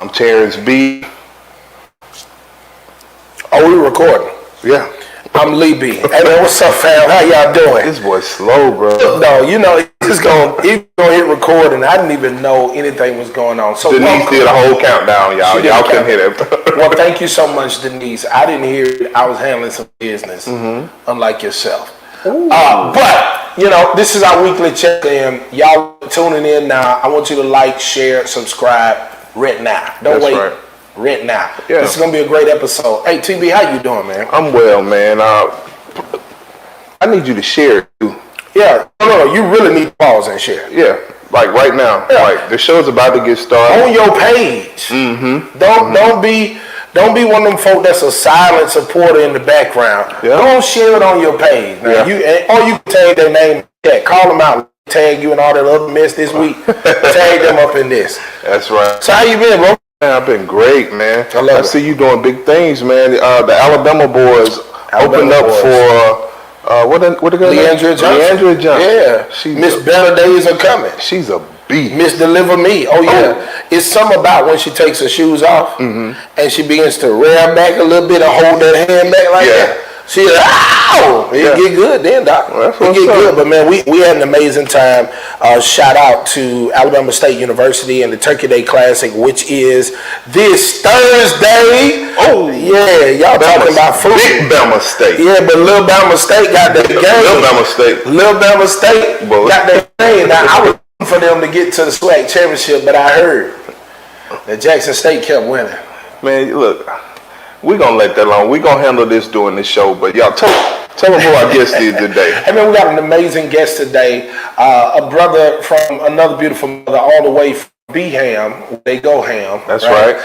I'm Terrence B. Oh, we recording? Yeah. I'm Lee B. Hey man, what's up, fam? How y'all doing? This boy's slow, bro. No, you know, he's gonna hit record, and I didn't even know anything was going on. So Denise did a whole countdown, y'all. Y'all couldn't hear it. Well, thank you so much, Denise. I didn't hear it. I was handling some business, unlike yourself. But, you know, this is our weekly check-in. Y'all tuning in now. I want you to like, share, subscribe right now. Don't wait. Right. Right now. Yeah. This is going to be a great episode. Hey, TB, how you doing, man? I'm well, man. I need you to share, too. Yeah. No. You really need to pause and share. Yeah. Like right now. Yeah. Like the show's about to get started. On your page. Don't be one of them folk that's a silent supporter in the background. Yeah. Don't share it on your page. Now, or you can tag their name. Yeah, call them out. Tag you and all that other mess this week. Tag them up in this. That's right. So how you been, bro? Man, I've been great, man. I see you doing big things, man. The Alabama boys opened up for what the girl? Leandra Johnson. Yeah. Miss Better Days are coming. She's a beast. Miss Deliver Me. Oh yeah. It's something about when she takes her shoes off and she begins to rear back a little bit and hold that hand back like that. She it get good then, Doc. Well, it get good, but man, we had an amazing time. Shout out to Alabama State University and the Turkey Day Classic, which is this Thursday. Oh yeah, y'all talking about food. Big Bama State. Yeah, but Little Bama State got that game. Little Bama State got that game. Now I was for them to get to the SWAC championship, but I heard that Jackson State kept winning. Man, look. We're going to let that alone. We're going to handle this during the show. But y'all, tell them who our guest is today. Hey, man, we got an amazing guest today. A brother from another beautiful mother all the way from B-Ham. They go ham. That's right.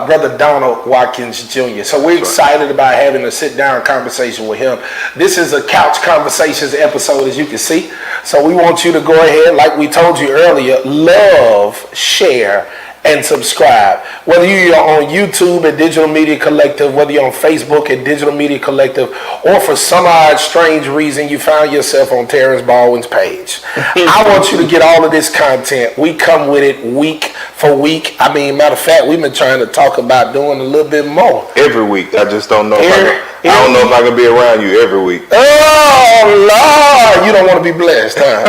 Brother Donald Watkins Jr. So we're excited about having a sit-down conversation with him. This is a Couch Conversations episode, as you can see. So we want you to go ahead, like we told you earlier, love, share, and subscribe. Whether you're on YouTube at Digital Media Collective, whether you're on Facebook at Digital Media Collective, or for some odd, strange reason you found yourself on Terrence Baldwin's page. I want you to get all of this content. We come with it week for week. I mean, matter of fact, we've been trying to talk about doing a little bit more. Every week. I just don't know I don't know if I can be around you every week. Oh, Lord. You don't want to be blessed, huh?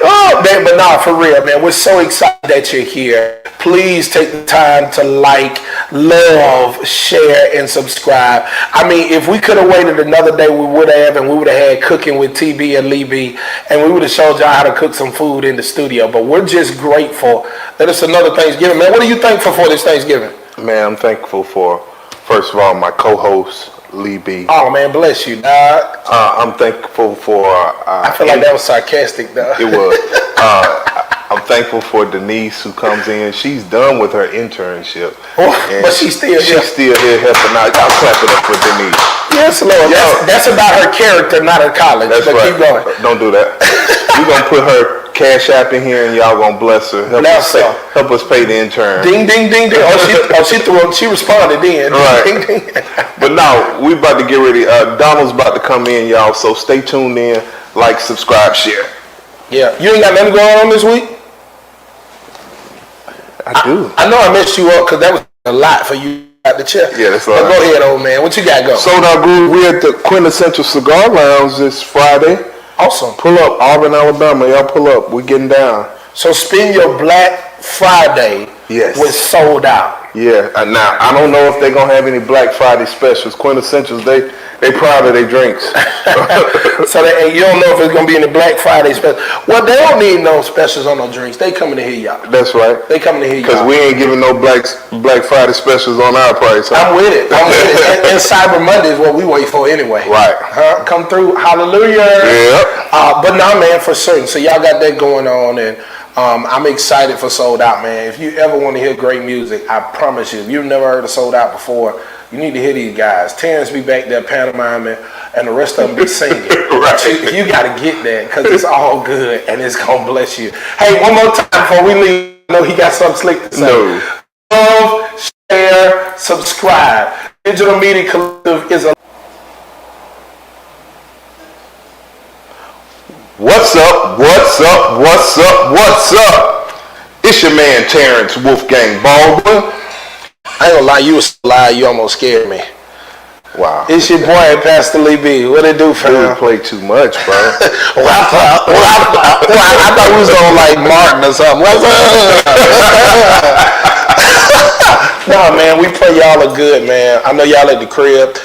Oh, man, but nah, for real, man. We're so excited that you're here. Please take the time to like, love, share, and subscribe. I mean, if we could have waited another day, we would have, and we would have had Cooking with TB and Lee B, and we would have showed y'all how to cook some food in the studio. But we're just grateful that it's another Thanksgiving. Man, what are you thankful for this Thanksgiving? Man, I'm thankful for, first of all, my co-host, Lee B. Oh, man, bless you, dog. I'm thankful for... I feel like that was sarcastic, though. It was. I'm thankful for Denise, who comes in. She's done with her internship. But she's still here. She's still here helping out. Y'all clap it up for Denise. Yes, Lord. That's about her character, not her college. That's right. Keep going. Don't do that. We're going to put her Cash App in here, and y'all going to bless her. Help us pay the intern. Ding, ding, ding, ding. She responded then. Right. Ding, ding, ding. But now, we about to get ready. Donald's about to come in, y'all, so stay tuned in. Like, subscribe, share. Yeah. You ain't got nothing going on this week? I do. I know I messed you up because that was a lot for you at the chair. Yeah, that's right. Go ahead, old man. What you got going? Sold Out Groove. We're at the Quintessential Cigar Lounge this Friday. Awesome. Pull up, Auburn, Alabama. Y'all pull up. We're getting down. So spend your Black Friday with Sold Out. Yeah. Now, I don't know if they're going to have any Black Friday specials. Quintessentials, they proud of their drinks. So you don't know if it's going to be any Black Friday specials. Well, they don't need no specials on no drinks. They coming to hear y'all. That's right. They coming to hear y'all. Because we ain't giving no Black Friday specials on our price. Huh? I'm with it. And Cyber Monday is what we wait for anyway. Right. Huh? Come through. Hallelujah. Yep. But nah, man, for certain. So y'all got that going on, and I'm excited for Sold Out, man. If you ever want to hear great music, I promise you, if you've never heard of Sold Out before, you need to hear these guys. Terrence be back there pantomiming, and the rest of them be singing. Right. You got to get that because it's all good, and it's going to bless you. Hey, one more time before we leave. I know he got something slick to say. No. Love, share, subscribe. Digital Media Collective is a... What's up? What's up? What's up? What's up? It's your man Terrence Wolfgang Baldwin. I ain't gonna lie, you was lie. You almost scared me. Wow. It's your boy, Pastor Lee B. What it do, fam? You play too much, bro. I thought we was on like Martin or something. What's up? No, man, we pray y'all are good, man. I know y'all at the crib.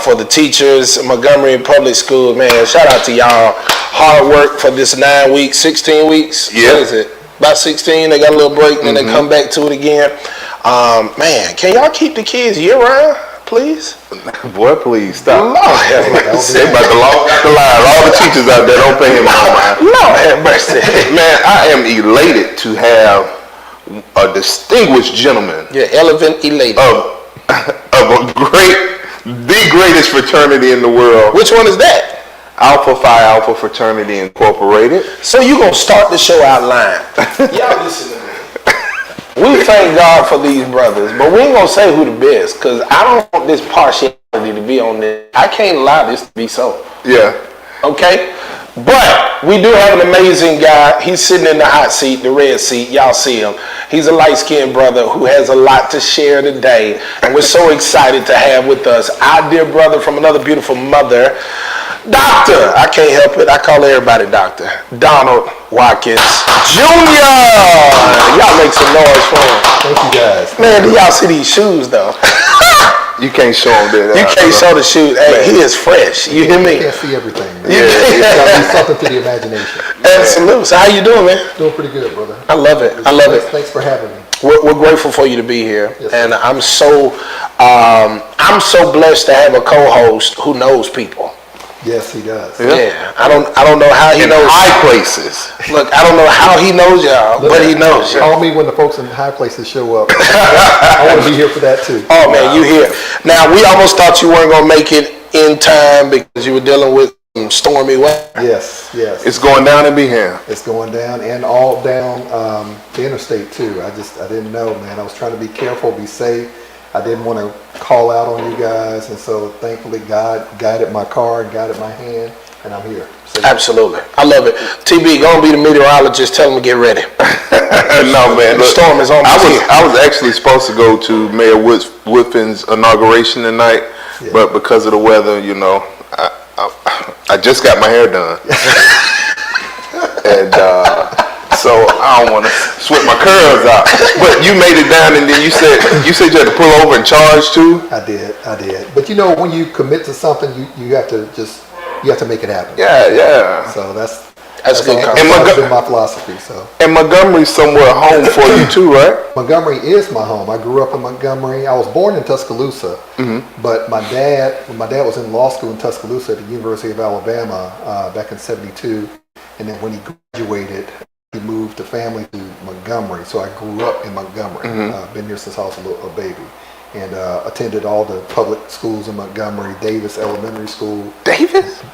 For the teachers, Montgomery Public Schools, man, shout out to y'all. Hard work for this 9 weeks, 16 weeks. Yeah. What is it? About 16. They got a little break, and then they come back to it again. Man, can y'all keep the kids year round, please? Boy, please stop. Lord have mercy. They about to log out the line. All the teachers out there don't pay him no mind. Lord have mercy. Man, I am elated to have a distinguished gentleman Yeah, Elephant elated. of the greatest fraternity in the world, Which one is that? Alpha Phi Alpha Fraternity Incorporated. So you gonna start the show out line. Y'all listen to me. We thank God for these brothers, but we ain't gonna say who the best, because I don't want this partiality to be on this. I can't allow this to be so. Yeah. Okay? But we do have an amazing guy. He's sitting in the hot seat, the red seat. Y'all see him. He's a light-skinned brother who has a lot to share today. And we're so excited to have with us our dear brother from another beautiful mother, Doctor. I can't help it. I call everybody Doctor. Donald Watkins Jr. Y'all make some noise for him. Thank you guys. Man, do y'all see these shoes, though? You can't show them that. You can't show the shoes. Hey, he is fresh. You hear You me? can't see everything, man. Yeah. It's gotta be something to the imagination. Absolutely. So how you doing, man? Doing pretty good, brother. I love it. I love it. Thanks for having me. We're grateful for you to be here, Yes, and sir. I'm so blessed to have a co-host who knows people. Yes, he does. Yeah. I don't know how he In knows. high places. Look, I don't know how he knows y'all, but he knows y'all. Call me when the folks in high places show up. I want to be here for that too. Oh man, you here? Now we almost thought you weren't gonna make it in time because you were dealing with some stormy weather. Yes, yes. It's going down in Beham. It's going down and all down the interstate too. I didn't know, man. I was trying to be careful, be safe. I didn't want to call out on you guys, and so thankfully God guided my car and guided my hand, and I'm here. So, Absolutely, I love it. TB, gonna be the meteorologist. Tell him to get ready. No, man. The Look, storm is almost here. I was actually supposed to go to Mayor Whitfin's inauguration tonight, Yeah. but because of the weather, you know, I just got my hair done. And so I don't want to sweat my curls out. But you made it down, and then you said you had to pull over and charge too. I did. But you know, when you commit to something, you have to make it happen. Yeah. So that's good that's always been my philosophy. So And Montgomery's somewhere home for you too, right? Montgomery is my home. I grew up in Montgomery. I was born in Tuscaloosa, but my dad was in law school in Tuscaloosa at the University of Alabama back in '72, and then when he graduated, he moved the family to Montgomery. So I grew up in Montgomery. Been here since I was a baby. And attended all the public schools in Montgomery, Davis Elementary School. Davis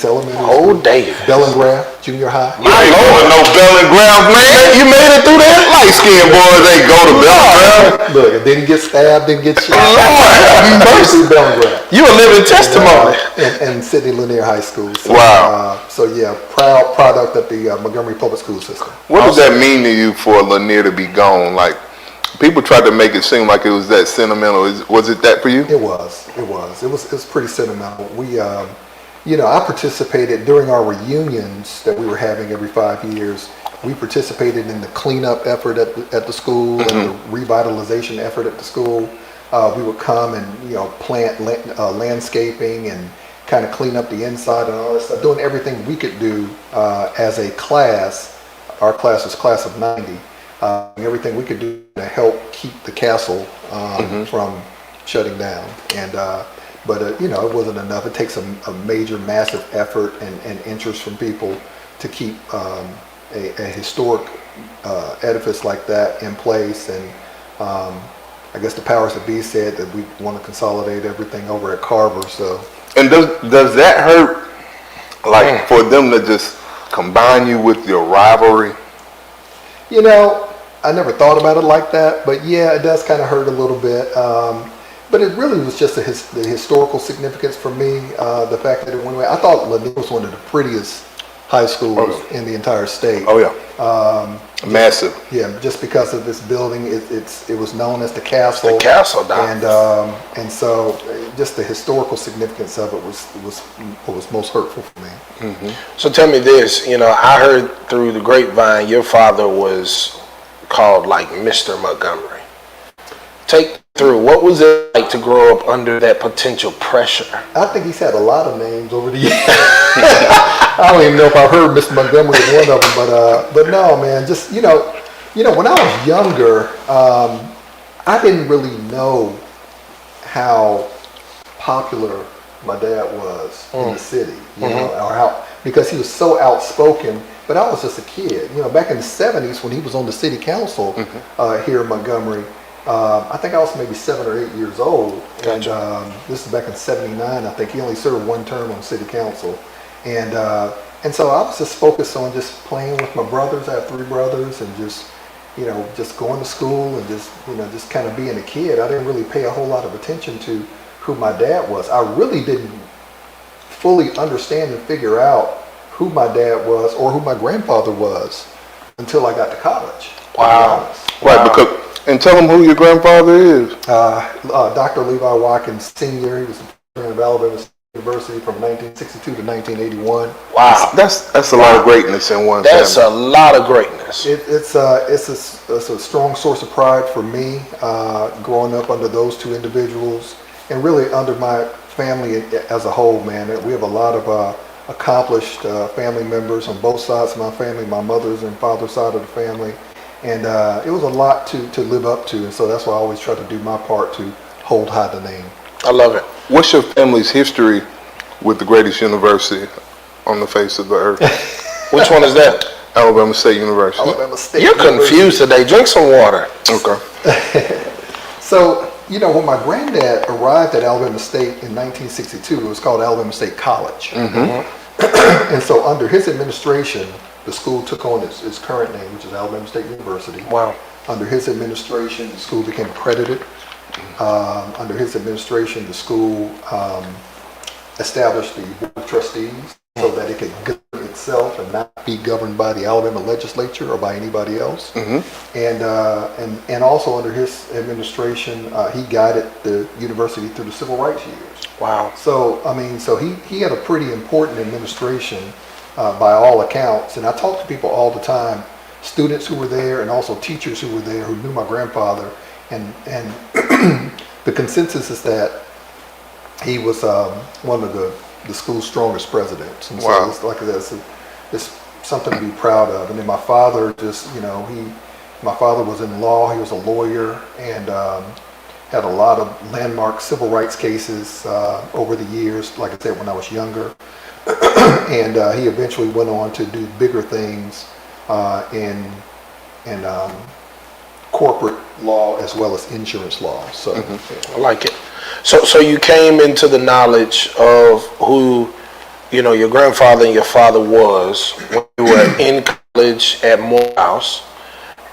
Elementary Oh, School. Davis. Bellingraph Junior High. I ain't going to no Bellingraph, man. You made it through that? Light-skinned boys ain't go to Bellingraph. Look, it didn't get stabbed, didn't get shot. Lord, Mercy Bellingraph. You a living testimony. And Sidney Lanier High School. So, Wow. So yeah, proud product of the Montgomery Public School System. What does that mean to you for Lanier to be gone? Like, people tried to make it seem like it was that sentimental. Was it that for you? It was pretty sentimental. We, I participated during our reunions that we were having every 5 years. We participated in the cleanup effort at the school and the revitalization effort at the school. We would come and plant landscaping and kind of clean up the inside and all that stuff, doing everything we could do as a class. Our class was class of '90. Everything we could do to help keep the castle from shutting down. And but it wasn't enough. It takes a major, massive effort and interest from people to keep a historic edifice like that in place. And I guess the powers that be said that we want to consolidate everything over at Carver. So. And does that hurt, like, for them to just combine you with your rivalry? I never thought about it like that, but yeah, it does kind of hurt a little bit. But it really was just the historical significance for me, the fact that it went away. I thought Lanier was one of the prettiest high schools in the entire state. Oh yeah, Massive. Yeah, just because of this building, it was known as the castle. The castle, Doc. And so just the historical significance of it was what was most hurtful for me. Mm-hmm. So tell me this, I heard through the grapevine your father was called like Mr. Montgomery. Take through, what was it like to grow up under that potential pressure? I think he's had a lot of names over the years. I don't even know if I've heard Mr. Montgomery as one of them, but no, man, just, when I was younger, I didn't really know how popular my dad was in the city, or how, because he was so outspoken, but I was just a kid. Back in the 70s when he was on the city council here in Montgomery, I think I was maybe 7 or 8 years old. Gotcha. And this is back in '79. I think he only served one term on city council. And so I was just focused on just playing with my brothers. I have 3 brothers, and just going to school and just kind of being a kid. I didn't really pay a whole lot of attention to who my dad was. I really didn't fully understand and figure out who my dad was or who my grandfather was until I got to college. Wow. Right, and tell them who your grandfather is. Dr. Levi Watkins Sr. He was the president of Alabama State University from 1962 to 1981. Wow. That's a lot of greatness in one That's family. a lot of greatness. It's a strong source of pride for me, growing up under those 2 individuals, and really under my family as a whole, man. We have a lot of accomplished family members on both sides of my family, my mother's and father's side of the family. And it was a lot to live up to, and so that's why I always try to do my part to hold high the name. I love it. What's your family's history with the greatest university on the face of the earth? Which one is that? Alabama State University. Alabama State You're University. confused today. Drink some water. Okay. So, when my granddad arrived at Alabama State in 1962, it was called Alabama State College. And so under his administration, the school took on its current name, which is Alabama State University. Wow. Under his administration, the school became accredited. Under his administration, the school established the Board of Trustees so that it could govern itself and not be governed by the Alabama legislature or by anybody else. And also under his administration, he guided the university through the civil rights years. Wow. So, he had a pretty important administration by all accounts. And I talk to people all the time, students who were there and also teachers who were there who knew my grandfather. And the consensus is that he was one of the school's strongest presidents. And so it's like it's something to be proud of. And then my father my father was in law. He was a lawyer and had a lot of landmark civil rights cases over the years, like I said, when I was younger. And he eventually went on to do bigger things in corporate law as well as insurance law. So I like it. So you came into the knowledge of who, your grandfather and your father was when you were in college at Morehouse.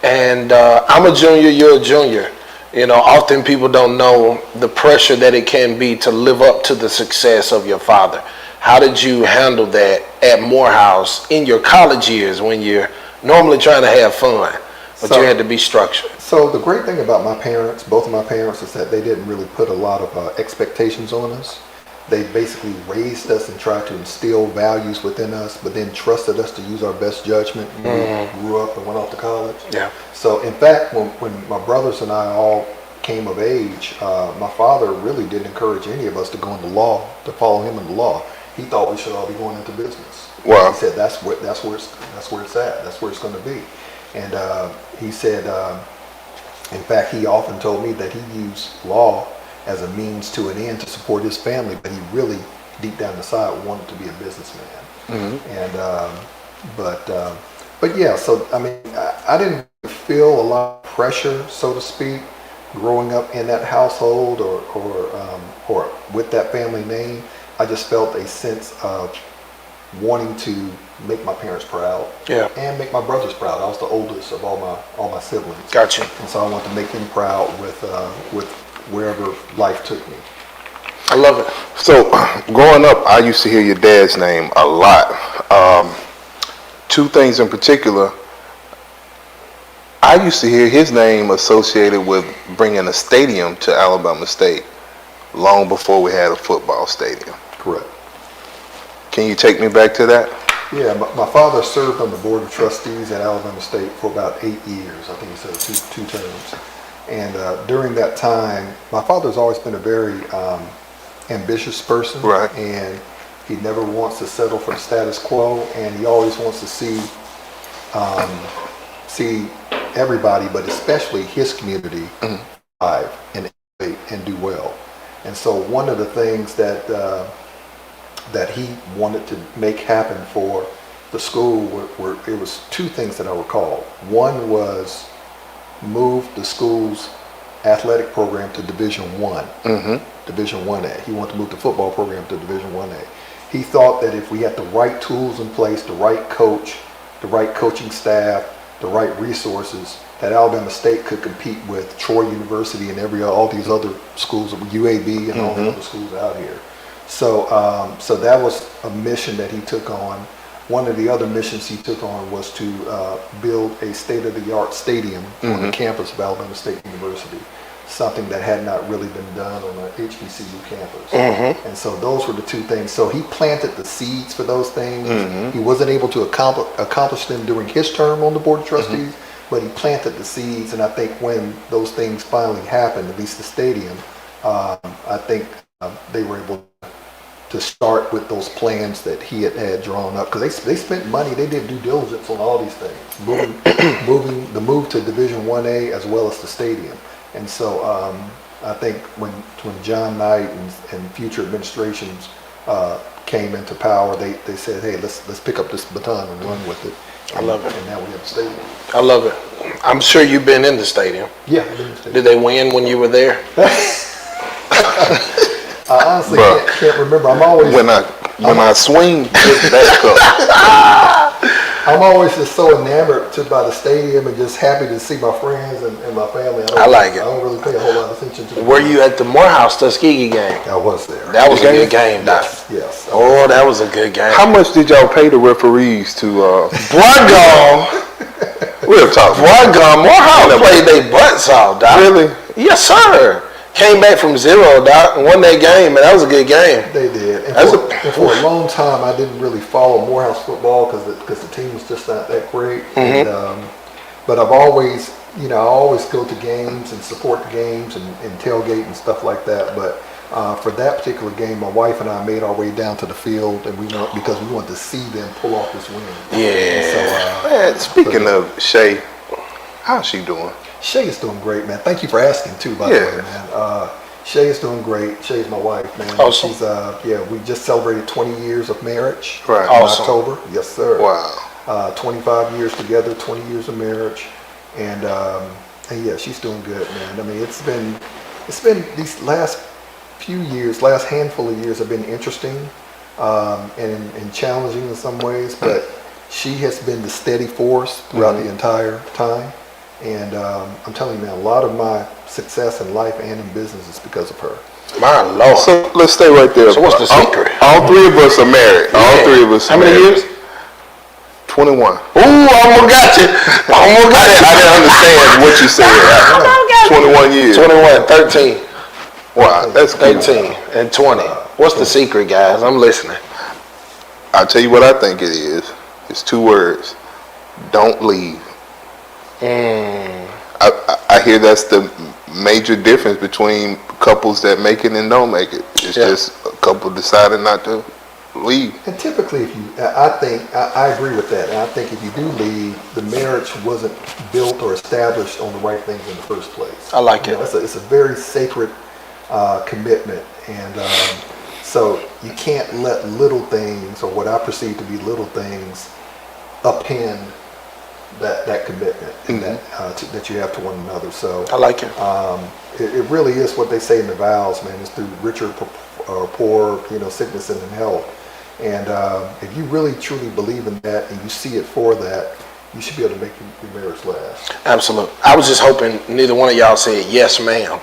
And I'm a junior, you're a junior. Often people don't know the pressure that it can be to live up to the success of your father. How did you handle that at Morehouse in your college years when you're normally trying to have fun, but you had to be structured? So the great thing about my parents, both of my parents, is that they didn't really put a lot of expectations on us. They basically raised us and tried to instill values within us, but then trusted us to use our best judgment when we grew up and went off to college. Yeah. So in fact, when my brothers and I all came of age, my father really didn't encourage any of us to go into law, to follow him in the law. He thought we should all be going into business. Wow. He said that's where it's at. That's where it's going to be. And he said, in fact, he often told me that he used law as a means to an end to support his family, but he really, deep down inside, wanted to be a businessman. And but yeah, so I didn't feel a lot of pressure, so to speak, growing up in that household or with that family name. I just felt a sense of wanting to make my parents proud, and make my brothers proud. I was the oldest of all my siblings. Gotcha. And so I wanted to make them proud with wherever life took me. I love it. So, growing up, I used to hear your dad's name a lot. Two things in particular. I used to hear his name associated with bringing a stadium to Alabama State long before we had a football stadium. Correct. Can you take me back to that? Yeah, my father served on the board of trustees at Alabama State for about 8 years. I think he said two terms. And during that time, my father's always been a very ambitious person. Right. And he never wants to settle for the status quo, and he always wants to see everybody, but especially his community, thrive and innovate and do well. And so one of the things that he wanted to make happen for the school were it was two things that I recall. One was move the school's athletic program to Division I, Division 1A. He wanted to move the football program to Division 1A. He thought that if we had the right tools in place, the right coach, the right coaching staff, the right resources, that Alabama State could compete with Troy University and all these other schools, UAB and all the other schools out here. So, so that was a mission that he took on. One of the other missions he took on was to build a state-of-the-art stadium on the campus of Alabama State University, something that had not really been done on an HBCU campus. And so those were the two things. So he planted the seeds for those things. He wasn't able to accomplish them during his term on the Board of Trustees, but he planted the seeds. And I think when those things finally happened, at least the stadium, I think they were able to start with those plans that he had drawn up, because they spent money, they did due diligence on all these things, moving the move to Division 1A as well as the stadium. And so I think when John Knight and future administrations came into power, they said, hey, let's pick up this baton and run with it. I love it. And now we have the stadium. I love it. I'm sure you've been in the stadium. Yeah, I've been in the stadium. Did they win when you were there? I honestly can't remember. I'm always When I swing this back up. I'm always just so enamored by the stadium and just happy to see my friends and my family. I like it. I don't really pay a whole lot of attention to it. Were you at the Morehouse Tuskegee game? I was there. That was a good game, Doc. Yes. Oh, that was a good game. How much did y'all pay the referees to? Boy, gone. Real talk. Boy, gone. Morehouse played their butts off, Doc. Really? Yes, sir. Came back from 0, Doc, and won that game, and that was a good game. They did. And for a long time, I didn't really follow Morehouse football because the team was just not that great. And, but I've always, I always go to games and support the games and tailgate and stuff like that. But for that particular game, my wife and I made our way down to the field, and because we wanted to see them pull off this win. Yeah. And so, Man, speaking of Shay, how's she doing? Shay is doing great, man. Thank you for asking too, by the way, man. Shay is doing great. Shay's my wife, man. Awesome. She's we just celebrated 20 years of marriage in Awesome. October. Yes, sir. Wow. 25 years together, 20 years of marriage, and yeah, she's doing good, man. I mean, it's been these last handful of years have been interesting and challenging in some ways, but she has been the steady force throughout the entire time. And I'm telling you, man, a lot of my success in life and in business is because of her. My Lord. So let's stay right there. So what's the secret? All three of us are married. Yeah. All three of us How are many married. years? 21. Ooh, almost got you. Almost got you. I didn't understand what you said. 21 years. 21, 13, Wow, that's good. 18, and 20. What's the secret, guys? I'm listening. I'll tell you what I think it is. It's 2 words. Don't leave. I hear that's the major difference between couples that make it and don't make it. It's just a couple deciding not to leave. And typically, I agree with that. And I think if you do leave, the marriage wasn't built or established on the right things in the first place. I like it. It's a very sacred commitment, and so you can't let little things, or what I perceive to be little things, upend that commitment and that you have to one another. So I like it. It really is what they say in the vows, man. It's through richer or poor, sickness and in health. And if you really truly believe in that and you see it for that, you should be able to make your marriage last. Absolutely. I was just hoping neither one of y'all said yes, ma'am.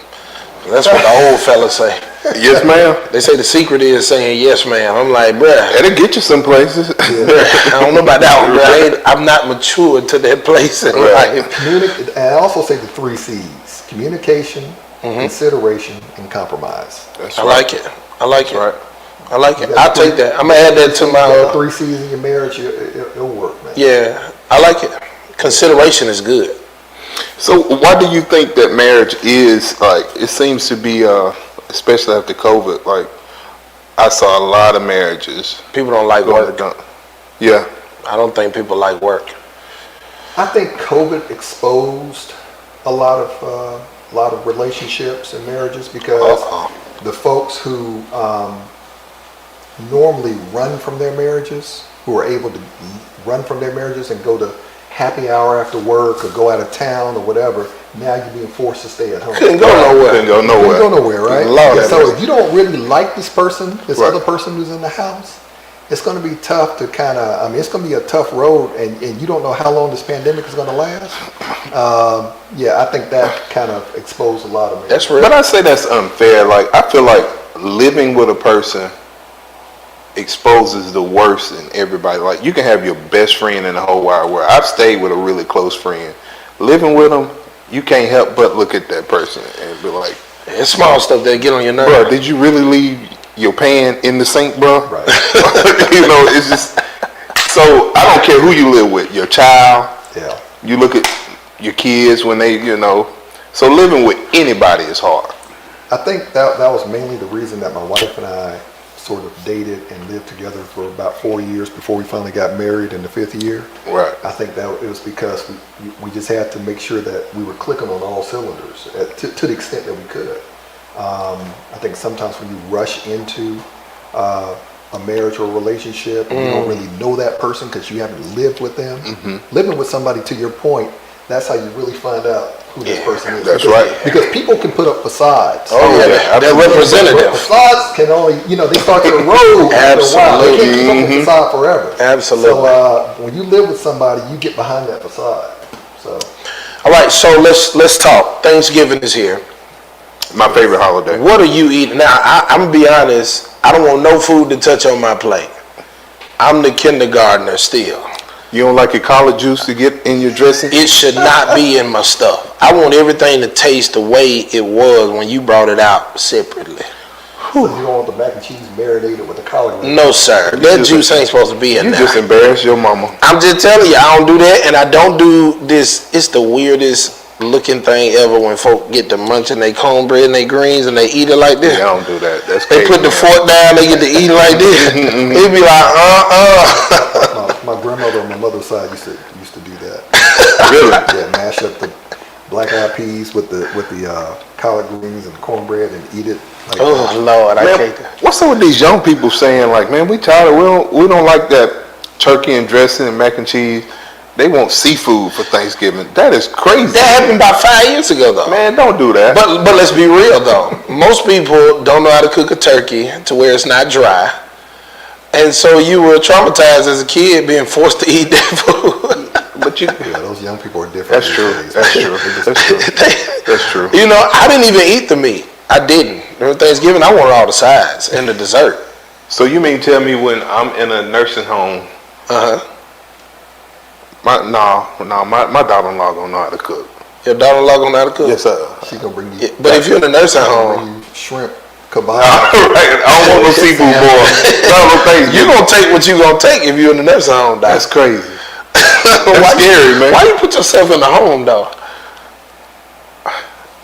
That's what the old fellas say. Yes, ma'am. They say the secret is saying yes, ma'am. I'm like, bruh, That'll get you some places. I don't know about that one, bruh. I'm not matured to that place in life. And I also say the 3 C's: communication, consideration, and compromise. That's I right. like it. I like it. Right. I like it. I'll take that. I'm gonna add that to You my. got 3 C's in your marriage, it'll work, man. Yeah, I like it. Consideration is good. So why do you think that marriage is like? It seems to be, especially after COVID. Like I saw a lot of marriages. People don't like work. Yeah. I don't think people like work. I think COVID exposed a lot of relationships and marriages because the folks who normally run from their marriages, who are able to run from their marriages and go to happy hour after work or go out of town or whatever, now you're being forced to stay at home. Couldn't go nowhere. Couldn't go nowhere. Couldn't go nowhere, right? Lord, So if you don't really like this person, this Right. other person who's in the house, it's going to be tough to kind of, I mean, it's going to be a tough road, and you don't know how long this pandemic is going to last. Yeah, I think that kind of exposed a lot of marriage. That's real. But I say that's unfair. Like I feel like living with a person exposes the worst in everybody. Like you can have your best friend in the whole wide world. I've stayed with a really close friend. Living with them, you can't help but look at that person and be like, It's small stuff that get on your nerves. bro, did you really leave your pan in the sink, bro? Right. You know, it's just, so I don't care who you live with, your child, Yeah. you look at your kids when they, you know, so living with anybody is hard. I think that was mainly the reason that my wife and I sort of dated and lived together for about 4 years before we finally got married in the 5th year. Right. I think that it was because we just had to make sure that we were clicking on all cylinders to the extent that we could. I think sometimes when you rush into a marriage or a relationship and you don't really know that person because you haven't lived with them, living with somebody, to your point, that's how you really find out who this person is. That's right. Because people can put up facades. Oh, yeah, they're representative. Facades can only, they start to erode after a while. They can't keep up the facade forever. Absolutely. So when you live with somebody, you get behind that facade. So All right, so let's talk. Thanksgiving is here. My favorite holiday. What are you eating? Now, I'm going to be honest. I don't want no food to touch on my plate. I'm the kindergartner still. You don't like your collard juice to get in your dressing? It should not be in my stuff. I want everything to taste the way it was when you brought it out separately. you don't want the mac and cheese marinated with the collard greens. No, sir. That juice ain't supposed to be in You there. just embarrassed your mama. I'm just telling you, I don't do that, and I don't do this. It's the weirdest looking thing ever when folk get to munching their cornbread and their greens and they eat it like this. Yeah, I don't do that. That's They crazy. put the fork down, they get to eat like this. It'd be like, My grandmother on my mother's side used to do that. Really? Yeah, mash up the black eyed peas with the collard greens and cornbread and eat it. Like Oh Lord, I Man, can't. what's up with these young people saying like, man, we tired of, we don't like that turkey and dressing and mac and cheese. They want seafood for Thanksgiving. That is crazy. That happened about 5 years ago, though. Man, don't do that. But let's be real, though. Most people don't know how to cook a turkey to where it's not dry. And so you were traumatized as a kid being forced to eat that food. But you, yeah, those young people are different. that's true. these days. That's true. That's true. That's true. You know, I didn't even eat the meat. I didn't. During Thanksgiving, I wanted all the sides and the dessert. So you mean tell me when I'm in a nursing home, Uh-huh. my daughter-in-law don't know how to cook. Your daughter-in-law gonna know how to cook? Yes, sir. She gonna bring you. Yeah, but if you're in a nursing bring home, you shrimp kebab. Right. I don't want no seafood, boy. you're gonna take what you're gonna take if you're in the nursing home, Doc. That's crazy. Why scary, man. Why you put yourself in the home, though?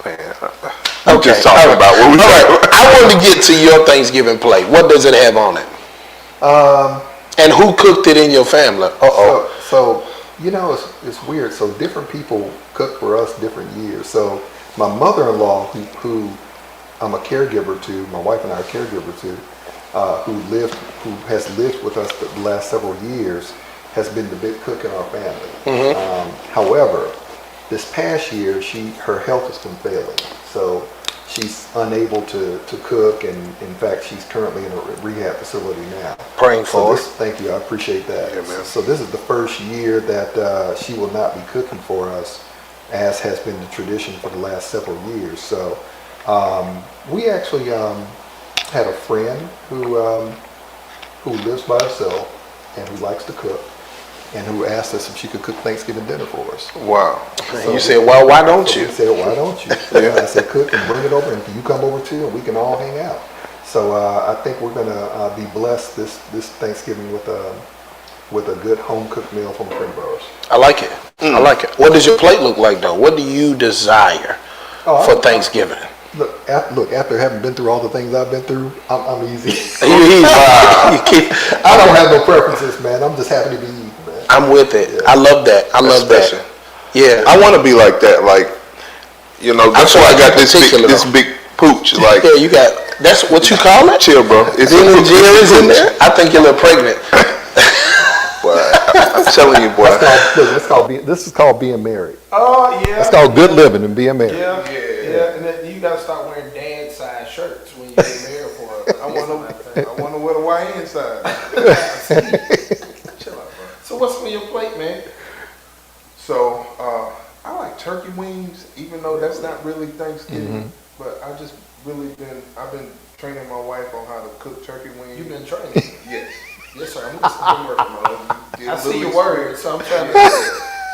Man, I'm just talking all right. about what we All talking right. about. I want to get to your Thanksgiving plate. What does it have on it? And who cooked it in your family? So it's weird. So different people cook for us different years. So my mother-in-law, who I'm a caregiver to, my wife and I are caregiver to, who has lived with us the last several years, has been the big cook in our family. However, this past year, her health has been failing, so she's unable to cook, and in fact, she's currently in a rehab facility now. Praying for her. Thank you, I appreciate that. Yeah, man. So this is the first year that she will not be cooking for us, as has been the tradition for the last several years. So we actually had a friend who lives by herself and who likes to cook, and who asked us if she could cook Thanksgiving dinner for us. Wow. So you said, well, why don't So you? we said, why don't you? I said, cook and bring it over, and can you come over too, and we can all hang out. So I think we're gonna be blessed this Thanksgiving with a good home cooked meal from Primrose. I like it. I like it. What does your plate look like, though? What do you desire for Thanksgiving? Look, after having been through all the things I've been through, I'm easy. I I don't have no preferences, man. I'm just happy to be eating, man. I'm with it. Yeah. I love that. I love Special. that. Yeah. I want to be like that. Like, you know, that's why I got this big pooch. Like, Yeah, you got, that's what you call it? chill, bro. It's Ben and Jerry's in pooch. there? I think you're a little pregnant. Boy, I'm telling you, boy. This is called being married. Oh, yeah. That's called good living and being married. Yeah. And then you gotta start wearing dad size shirts when you get married for it. I want to wear the YN side. Chill out, bro. So what's on your plate, man? So I like turkey wings, even though that's not really Thanksgiving. But I've been training my wife on how to cook turkey wings. You've been training. Yes. Yes, sir. I'm listening to working, Get I a see little your words, so I'm trying to.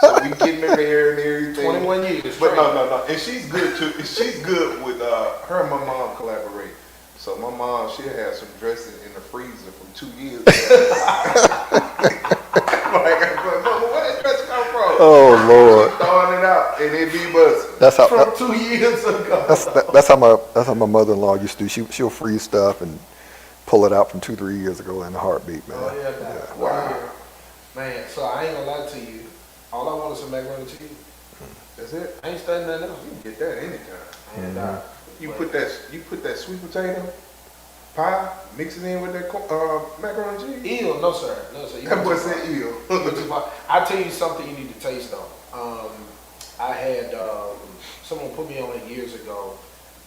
So we getting her there and everything. 21 years. But training. no. And she's good too. She's good with her and my mom collaborate. So my mom, she'll have some dressing in the freezer from 2 years ago. Like, I'm going, Mama, where that dressing come from? Oh Lord, She throwing it out and it be buzzing. that's how From 2 years ago. that's how my mother-in-law used to do. She'll freeze stuff and pull it out from 2-3 years ago in a heartbeat, man. Oh, yeah. Wow. Man, so I ain't gonna lie to you. All I want is some macaroni and cheese. That's it. I ain't studying nothing else. You can get that anytime. And, You put that sweet potato pie, mix it in with that macaroni and cheese. Ew, no sir. No sir. You That know boy what I'm said ew. I'll tell you something you need to taste though. I had someone put me on it years ago,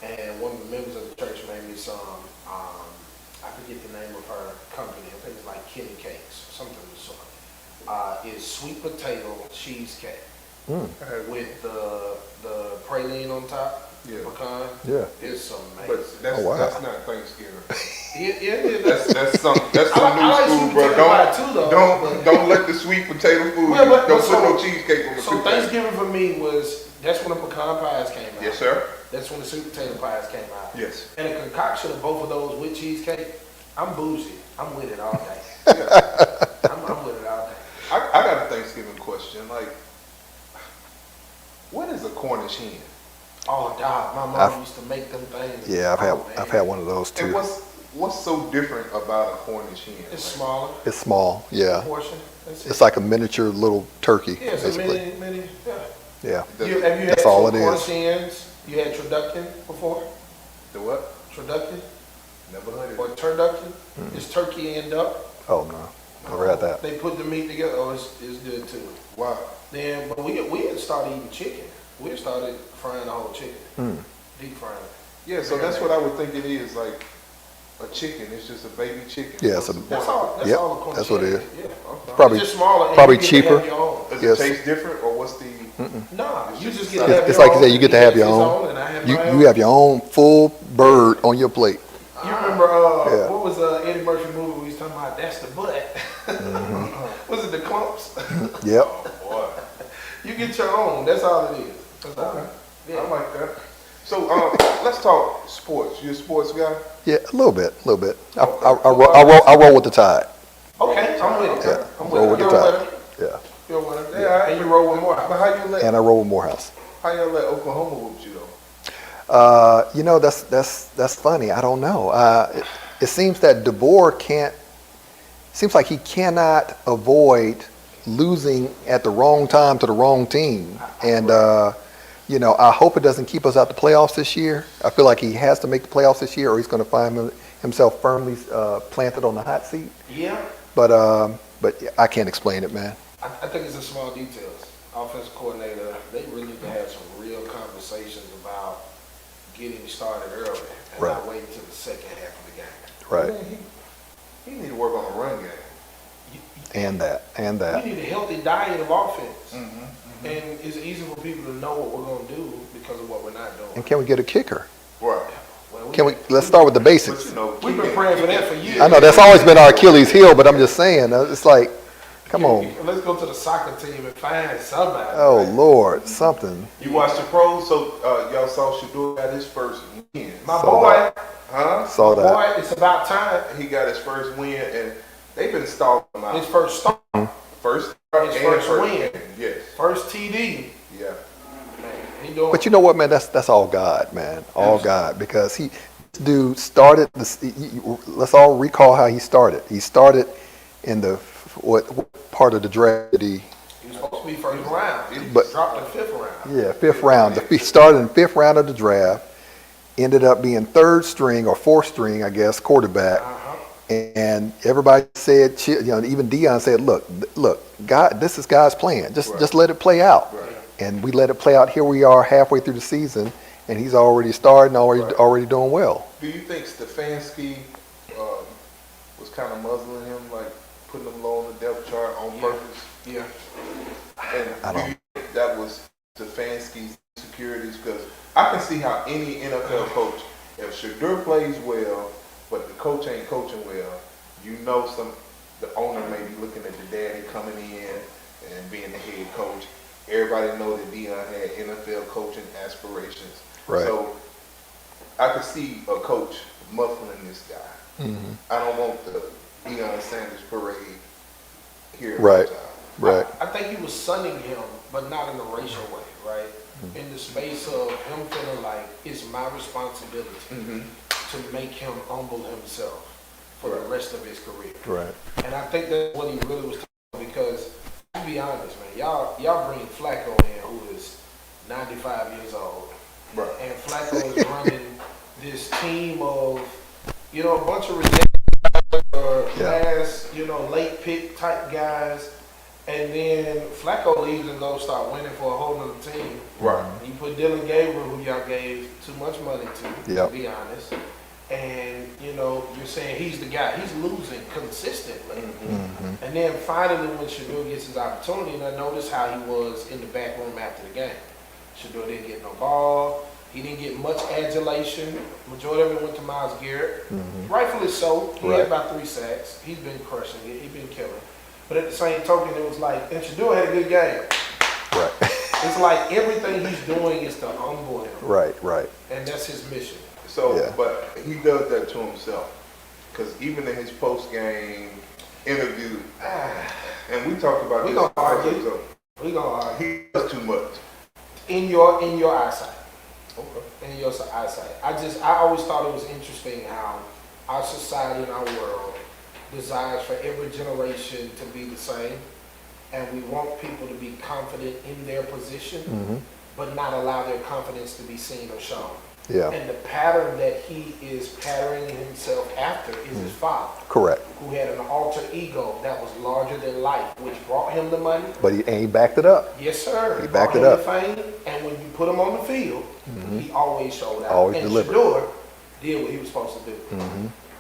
and one of the members of the church made me some. I forget the name of her company. I think it's like Kenny Cakes, something of the sort. Is sweet potato cheesecake with the praline on top. Yeah. Pecan. Yeah. It's amazing. But that's, Oh, wow. that's not Thanksgiving. Yeah. That's some I like new sweet school, bro. potato pie too, though. Don't let the sweet potato food. Well, but- don't but put no so- cheesecake on the So sweet potato. Thanksgiving for me that's when the pecan pies came out. Yes, sir. That's when the sweet potato pies came out. Yes. And a concoction of both of those with cheesecake, I'm bougie. I'm with it all day. I'm with it all day. I got a Thanksgiving question. Like, what is a Cornish hen? Oh, dog, my mom used to make them things. Yeah, Oh, I've had one of those And too. what's so different about a Cornish hen? It's smaller. It's small, yeah. Portion. That's it. It's like a miniature little turkey, Yeah, it's a basically. mini, yeah. Yeah. The, Have you had That's all some it is. Cornish hens? You had turducken before? the what? Turducken? Never heard of Or it. turducken? It's turkey and duck. Oh no, never had that. They put the meat together. Oh, it's good too. Wow. Then, but we had started eating chicken. We had started frying the whole chicken, deep frying. Yeah, so that's what I would think it is. Like a chicken. It's just a baby chicken. Yeah, What's it's a- the point? That's all. That's Yep, all the Cornish that's what it hen is. Yeah, okay. Probably- It's just smaller. and probably you get to have cheaper. your own. Does Yes. it taste different, or what's the? Nah, you just It's get to have It's your like you own. said, you get to have your His own. and I have You my own. have your own full bird on your plate. You remember Yeah. what was Eddie Murphy movie we was talking about? That's the butt. Was it the clumps? Yep. Boy, You get your own. That's all it is. That's all. Okay. Yeah. I like that. So let's talk sports. You a sports guy? Yeah, a little bit. I Okay. roll with the tide. Okay, I'm with it. Yeah, I'm roll with it. the You're a tide. winner. Yeah, You're a winner. Yeah. And you roll with more. But how you let and I roll with Morehouse. Oklahoma whoop you though? You know, that's funny. I don't know. It seems that DeBoer can't. Seems like he cannot avoid losing at the wrong time to the wrong team, and you know, I hope it doesn't keep us out the playoffs this year. I feel like he has to make the playoffs this year, or he's going to find himself firmly planted on the hot seat. Yeah. But I can't explain it, man. I think it's the small details. Offensive coordinator, they really need to have some real conversations about getting started early and Right. not waiting until the second half of the game. Right. Man, he need to work on the run game. And that. We need a healthy diet of offense. And it's easy for people to know what we're going to do because of what we're not doing. And can we get a kicker? Right. Well, let's start with the But basics. you know, We've been praying for that for years. I know that's always been our Achilles heel, but I'm just saying, it's like, come on. Let's go to the soccer team and find somebody. Oh, man. Lord, something. you watched the pros, so y'all saw Shaduer got his first win. My Saw boy, Huh? Saw that. boy, it's about time. He got his first win, and they've been stalling him out. His first start, First start his and first win. game. Yes. first TD. Yeah. Man, he doing. But you know what, man? That's all God, man. All God, because this dude started this. Let's all recall how he started. He started in the what part of the draft did he? He was supposed to be first round. He But- dropped in fifth round. Yeah, fifth round. He started in fifth round of the draft. Ended up being third string or fourth string, I guess, quarterback. And everybody said, even Dion said, look, God, this is God's plan. Just let it play out. Right. And we let it play out. Here we are halfway through the season, and he's already starting, already doing well. Do you think Stefanski was kind of muzzling him, like putting him low on the depth chart on purpose? Yeah. And I do don't- you think that was Stefanski's insecurities? Because I can see how any NFL coach, if Shaduer plays well, but the coach ain't coaching well, the owner may be looking at the daddy coming in and being the head coach. Everybody know that Dion had NFL coaching aspirations. Right. So I could see a coach muffling this guy. Mm-hmm. I don't want the Deion Sanders parade here. at Right. the time. Right. I think he was sunning him, but not in a racial way, right? In the space of him feeling like it's my responsibility to make him humble himself for the rest of his career. Right. And I think that's what he really was talking about, because to be honest, man, y'all bring Flacco in, who is 95 years old. Right. And Flacco is running this team of, a bunch of ridiculous, last, late pick type guys. And then Flacco leaves and goes start winning for a whole nother team. Right. You put Dylan Gabriel, who y'all gave too much money to be honest. And, you're saying he's the guy. He's losing consistently. And then finally when Shaduer gets his opportunity, and I noticed how he was in the back room after the game. Shaduer didn't get no ball. He didn't get much adulation. Majority of it went to Myles Garrett. Rightfully so. He had about 3 sacks. He's been crushing it. He's been killing. But at the same token, it was like, and Shaduer had a good game. Right. It's like everything he's doing is to humble him. Right. And that's his mission. So, Yeah. but he does that to himself. Because even in his post-game interview, and we talked about We this. gonna argue. We gonna argue. He does too much. In your eyesight. Okay. In your eyesight. I always thought it was interesting how our society and our world desires for every generation to be the same. And we want people to be confident in their position, but not allow their confidence to be seen or shown. Yeah. And the pattern that he is patterning himself after is his father, Correct. who had an alter ego that was larger than life, which brought him the money. But he backed it up. Yes, sir. He Brought backed it him up. the fame, and when you put him on the field, he always showed out. Always and delivered. Shaduer did what he was supposed to do.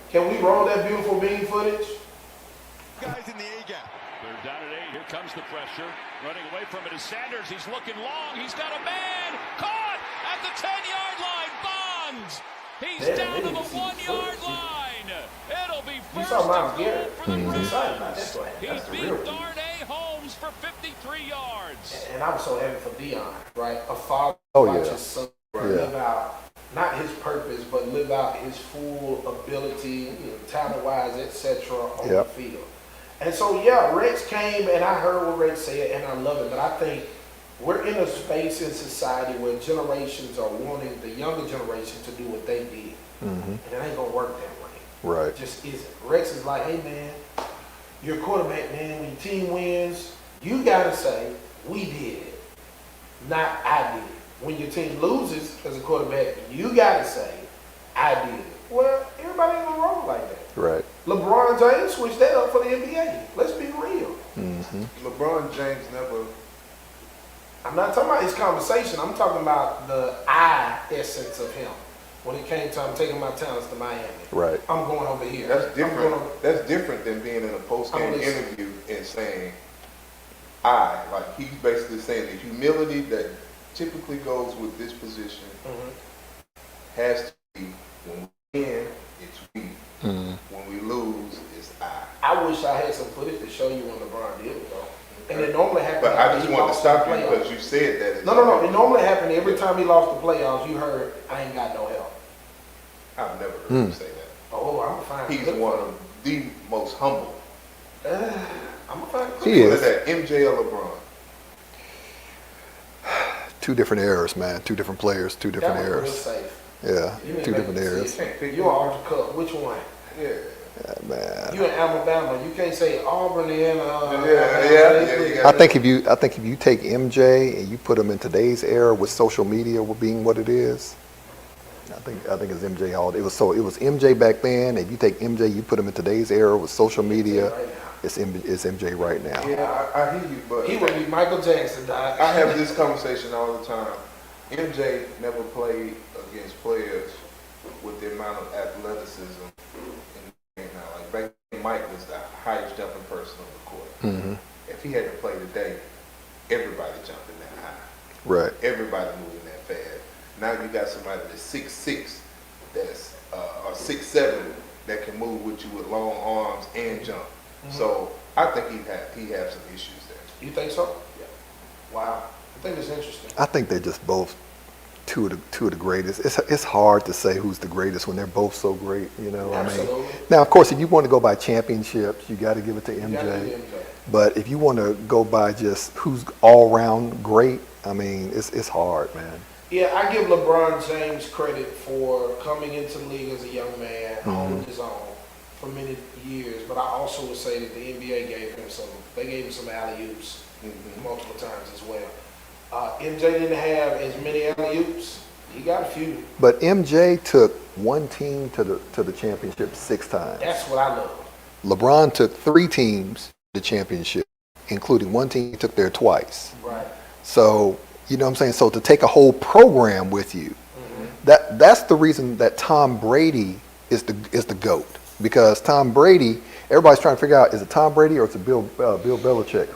Can we roll that beautiful bean footage? Guys in the A gap. They're down at 8. Here comes the pressure. Running away from it is Sanders. He's looking long. He's got a man. Caught at the 10-yard line. Bonds. He's down to the 1-yard line. It'll be You first saw Myles and goal Garrett. for the I'm Browns. excited about that play. He That's the beat real deal. Darnay Holmes for 53 yards. And I was so happy for Dion, right? A father Oh, watch yeah. his son Yeah. live out, not his purpose, but live out his full ability, talent-wise, etc. on the Yep. field. And so, yeah, Rex came, and I heard what Rex said, and I love it. But I think we're in a space in society where generations are wanting the younger generation to do what they did. And it ain't going to work that way. Right. It just isn't. Rex is like, hey, man, you're a quarterback, man. When your team wins, you got to say, we did it, not I did it. When your team loses as a quarterback, you got to say, I did it. Well, everybody ain't going to roll like that. Right. LeBron James switched that up for the NBA. Let's be real. LeBron James never. I'm not talking about his conversation. I'm talking about the I essence of him. When it came time taking my talents to Miami. Right. I'm going over here. That's I'm different. going That's different than being in a post-game I'm listening. interview and saying, "I." Like he's basically saying the humility that typically goes with this position has to be When we win, it's we. When we lose, it's I. I wish I had some footage to show you when LeBron did it, though. And it normally happens. But I after just he wanted to lost stop the you playoffs. because you said that. No. It normally happened every time he lost the playoffs. You heard, I ain't got no help. I've never heard him say that. Oh, I'm fine. He's one of the most humble. I'm fine. He What is. that, MJ or LeBron? Two different eras, man. Two different players, two different That was real eras. safe. Yeah, You ain't two making different eras. sense. You're Arthur Cup. Which one? Yeah. Yeah, man. You in Alabama. You can't say Auburn and Yeah. I think if you take MJ and you put him in today's era with social media being what it is, I think it's MJ all. It was MJ back then. If you take MJ, you put him in today's era with social media, it's MJ right now. Yeah, I hear you, but He would be Michael Jackson, Doc. I have this conversation all the time. MJ never played against players with the amount of athleticism in the game now. Like back then, Mike was the highest jumping person on the court. Mm-hmm. If he had to play today, everybody jumping that high. Right. Everybody moving that fast. Now you got somebody that's 6'6", that's or 6'7", that can move with you with long arms and jump. So I think he has some issues there. You think so? Yeah. Wow. I think it's interesting. I think they're just both two of the greatest. It's hard to say who's the greatest when they're both so great, you know. Absolutely. I mean, now of course, if you want to go by championships, you got to give it to You gotta MJ. do MJ. But if you want to go by just who's all around great, I mean, it's hard, man. Yeah, I give LeBron James credit for coming into the league as a young man on his own for many years. But I also would say that the NBA gave him some alley-oops multiple times as well. MJ didn't have as many alley-oops. He got a few. But MJ took one team to the championship 6 times. That's what I love. LeBron took 3 teams to the championship, including one team he took there twice. Right. So, you know what I'm saying? So to take a whole program with you, that's the reason that Tom Brady is the GOAT. Because Tom Brady, everybody's trying to figure out, is it Tom Brady or is it Bill Belichick?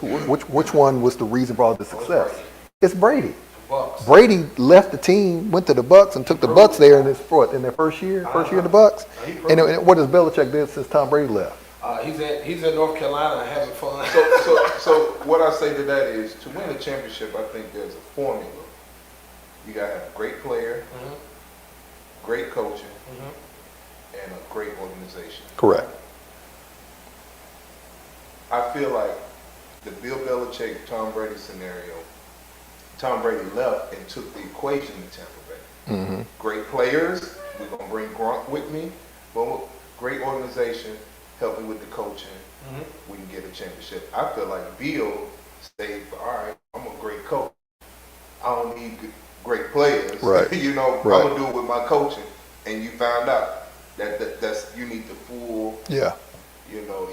Which one was the reason for all the success? It's Brady. Bucks. Brady left the team, went to the Bucks, and took the Bucks there in their first year of the Bucks. And what has Belichick did since Tom Brady left? He's in North Carolina having fun. So what I say to that is, to win a championship, I think there's a formula. You got to have a great player, great coaching, and a great organization. Correct. I feel like the Bill Belichick, Tom Brady scenario, Tom Brady left and took the equation to Tampa Bay. Great players, we're going to bring Gronk with me, but great organization, help me with the coaching, we can get a championship. I feel like Bill stayed for, all right, I'm a great coach. I don't need great players. Right. You know, Right. I'm going to do it with my coaching. And you found out that's you need the full,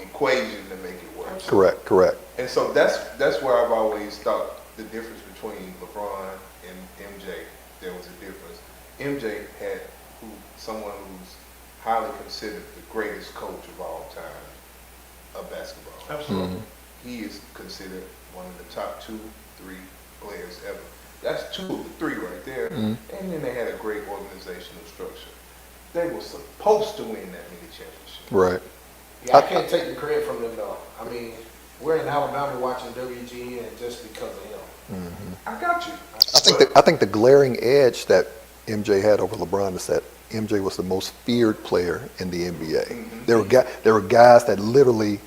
equation to make it work. Correct. And so that's where I've always thought the difference between LeBron and MJ, there was a difference. MJ had someone who's highly considered the greatest coach of all time of basketball. Absolutely. He is considered one of the top 2-3 players ever. That's 2 of the 3 right there. And then they had a great organizational structure. They were supposed to win that many championships. Right. Yeah, I can't take the credit from them though. I mean, we're in Alabama watching WGN just because of him. I got you. I think the glaring edge that MJ had over LeBron is that MJ was the most feared player in the NBA. There were guys that literally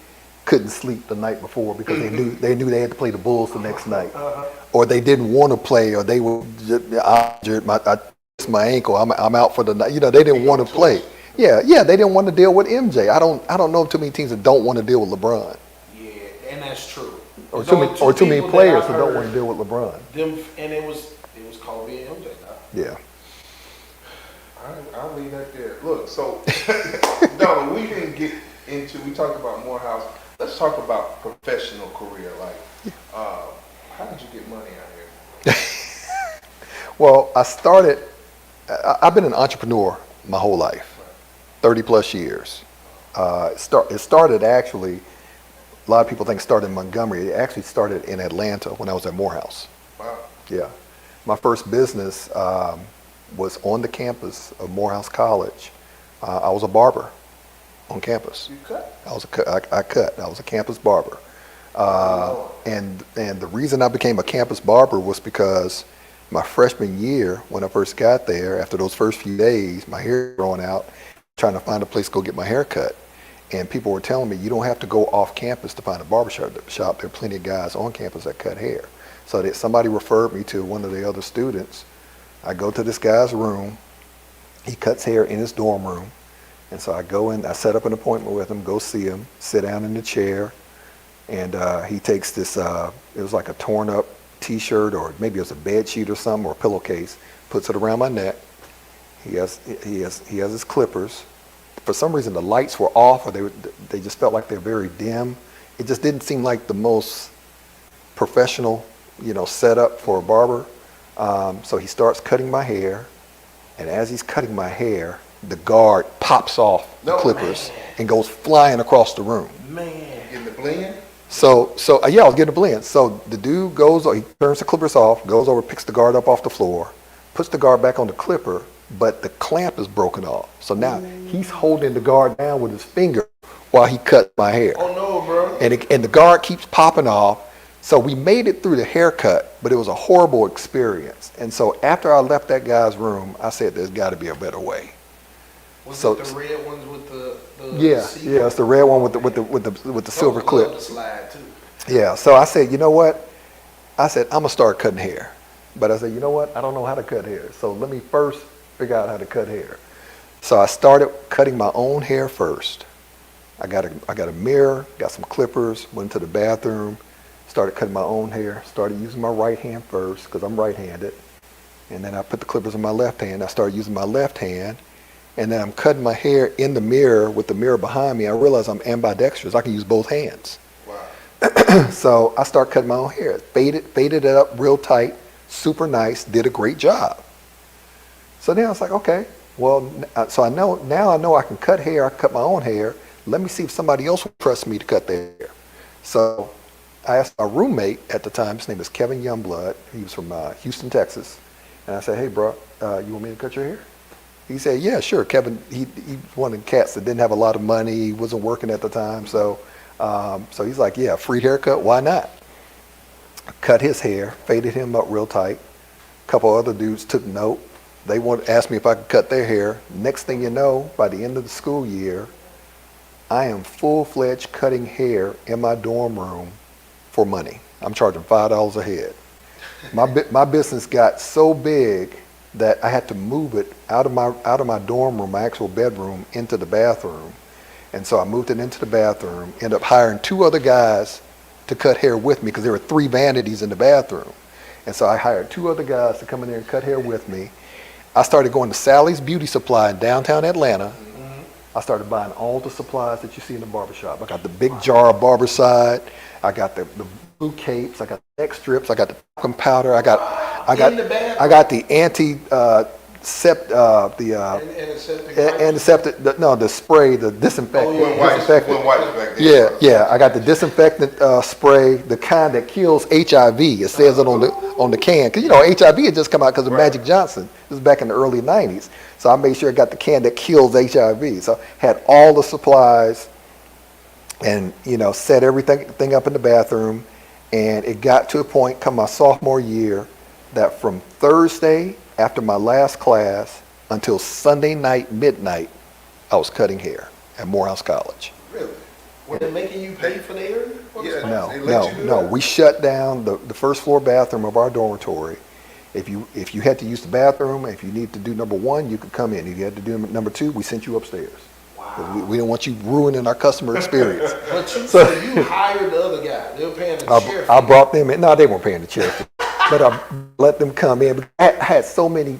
couldn't sleep the night before because they knew they had to play the Bulls the next night, or they didn't want to play, or they were injured. My ankle. I'm out for the night. You know, they didn't want to play. Yeah. They didn't want to deal with MJ. I don't know of too many teams that don't want to deal with LeBron. Yeah, and that's true. Or There's too many people players that that I've don't heard want to deal with LeBron. And it was Kobe and MJ. Though. Yeah. I'll leave that there. Look, so Donald, we didn't get into. We talked about Morehouse. Let's talk about professional career. Like, how did you get money out here? Well, I've been an entrepreneur my whole life, 30 plus years. It started actually, a lot of people think it started in Montgomery. It actually started in Atlanta when I was at Morehouse. Wow. Yeah. My first business was on the campus of Morehouse College. I was a barber on campus. You cut? I cut. I was a campus barber. And the reason I became a campus barber was because my freshman year, when I first got there, after those first few days, my hair was growing out, trying to find a place to go get my hair cut. And people were telling me, you don't have to go off campus to find a barbershop. There are plenty of guys on campus that cut hair. So that somebody referred me to one of the other students. I go to this guy's room. He cuts hair in his dorm room. And so I go in, I set up an appointment with him, go see him, sit down in the chair. And he takes this, it was like a torn up t-shirt, or maybe it was a bed sheet or something, or a pillowcase, puts it around my neck. He has his clippers. For some reason the lights were off, or they just felt like they're very dim. It just didn't seem like the most professional, setup for a barber. So he starts cutting my hair, and as he's cutting my hair, the guard pops off the clippers and goes flying across the room. In the blend? So yeah, I was getting a blend. So the dude he turns the clippers off, goes over, picks the guard up off the floor, puts the guard back on the clipper, but the clamp is broken off. So now he's holding the guard down with his finger while he cuts my hair. Oh no, bro. And the guard keeps popping off. So we made it through the haircut, but it was a horrible experience. And so after I left that guy's room, I said, there's got to be a better way. Was So- it the red ones with the Yeah, it's the red one with the silver clips. Slide too. Yeah, so I said, you know what? I said, I'm gonna start cutting hair. But I said, you know what? I don't know how to cut hair. So let me first figure out how to cut hair. So I started cutting my own hair first. I got a mirror, got some clippers, went to the bathroom, started cutting my own hair, started using my right hand first, because I'm right-handed. And then I put the clippers in my left hand. I started using my left hand. And then I'm cutting my hair in the mirror with the mirror behind me. I realize I'm ambidextrous. I can use both hands. Wow. So I start cutting my own hair. Faded it up real tight, super nice, did a great job. So then I was like, okay, well, so now I know I can cut hair. I cut my own hair. Let me see if somebody else will trust me to cut their hair. So I asked my roommate at the time, his name is Kevin Youngblood. He was from Houston, Texas. And I said, hey, bro, you want me to cut your hair? He said, yeah, sure. Kevin, he one of the cats that didn't have a lot of money. He wasn't working at the time. So he's like, yeah, free haircut, why not? Cut his hair, faded him up real tight. A couple other dudes took note. They asked me if I could cut their hair. Next thing you know, by the end of the school year, I am full-fledged cutting hair in my dorm room for money. I'm charging $5 a head. My business got so big that I had to move it out of my dorm room, my actual bedroom, into the bathroom. And so I moved it into the bathroom, ended up hiring 2 other guys to cut hair with me, because there were 3 vanities in the bathroom. And so I hired 2 other guys to come in there and cut hair with me. I started going to Sally's Beauty Supply in downtown Atlanta. I started buying all the supplies that you see in the barbershop. I got the big jar of Barbicide. I got the blue capes. I got the neck strips. I got the talcum powder. I got the antiseptic. The spray, the disinfectant. When wipes back there. Yeah. I got the disinfectant spray, the kind that kills HIV. It says it on the can. Because HIV had just come out because of Magic Johnson. This was back in the early '90s. So I made sure I got the can that kills HIV. So I had all the supplies, and set everything up in the bathroom. And it got to a point, come my sophomore year, that from Thursday after my last class until Sunday night midnight, I was cutting hair at Morehouse College. Really? Were they making you pay for the area? Yeah. They let you do No. that? We shut down the first floor bathroom of our dormitory. If you had to use the bathroom, if you needed to do number 1, you could come in. If you had to do number 2, we sent you upstairs. Wow. We didn't want you ruining our customer experience. But you hired the other guy. They were paying the sheriff. I brought them in. No, they weren't paying the sheriff. But I let them come in. I had so many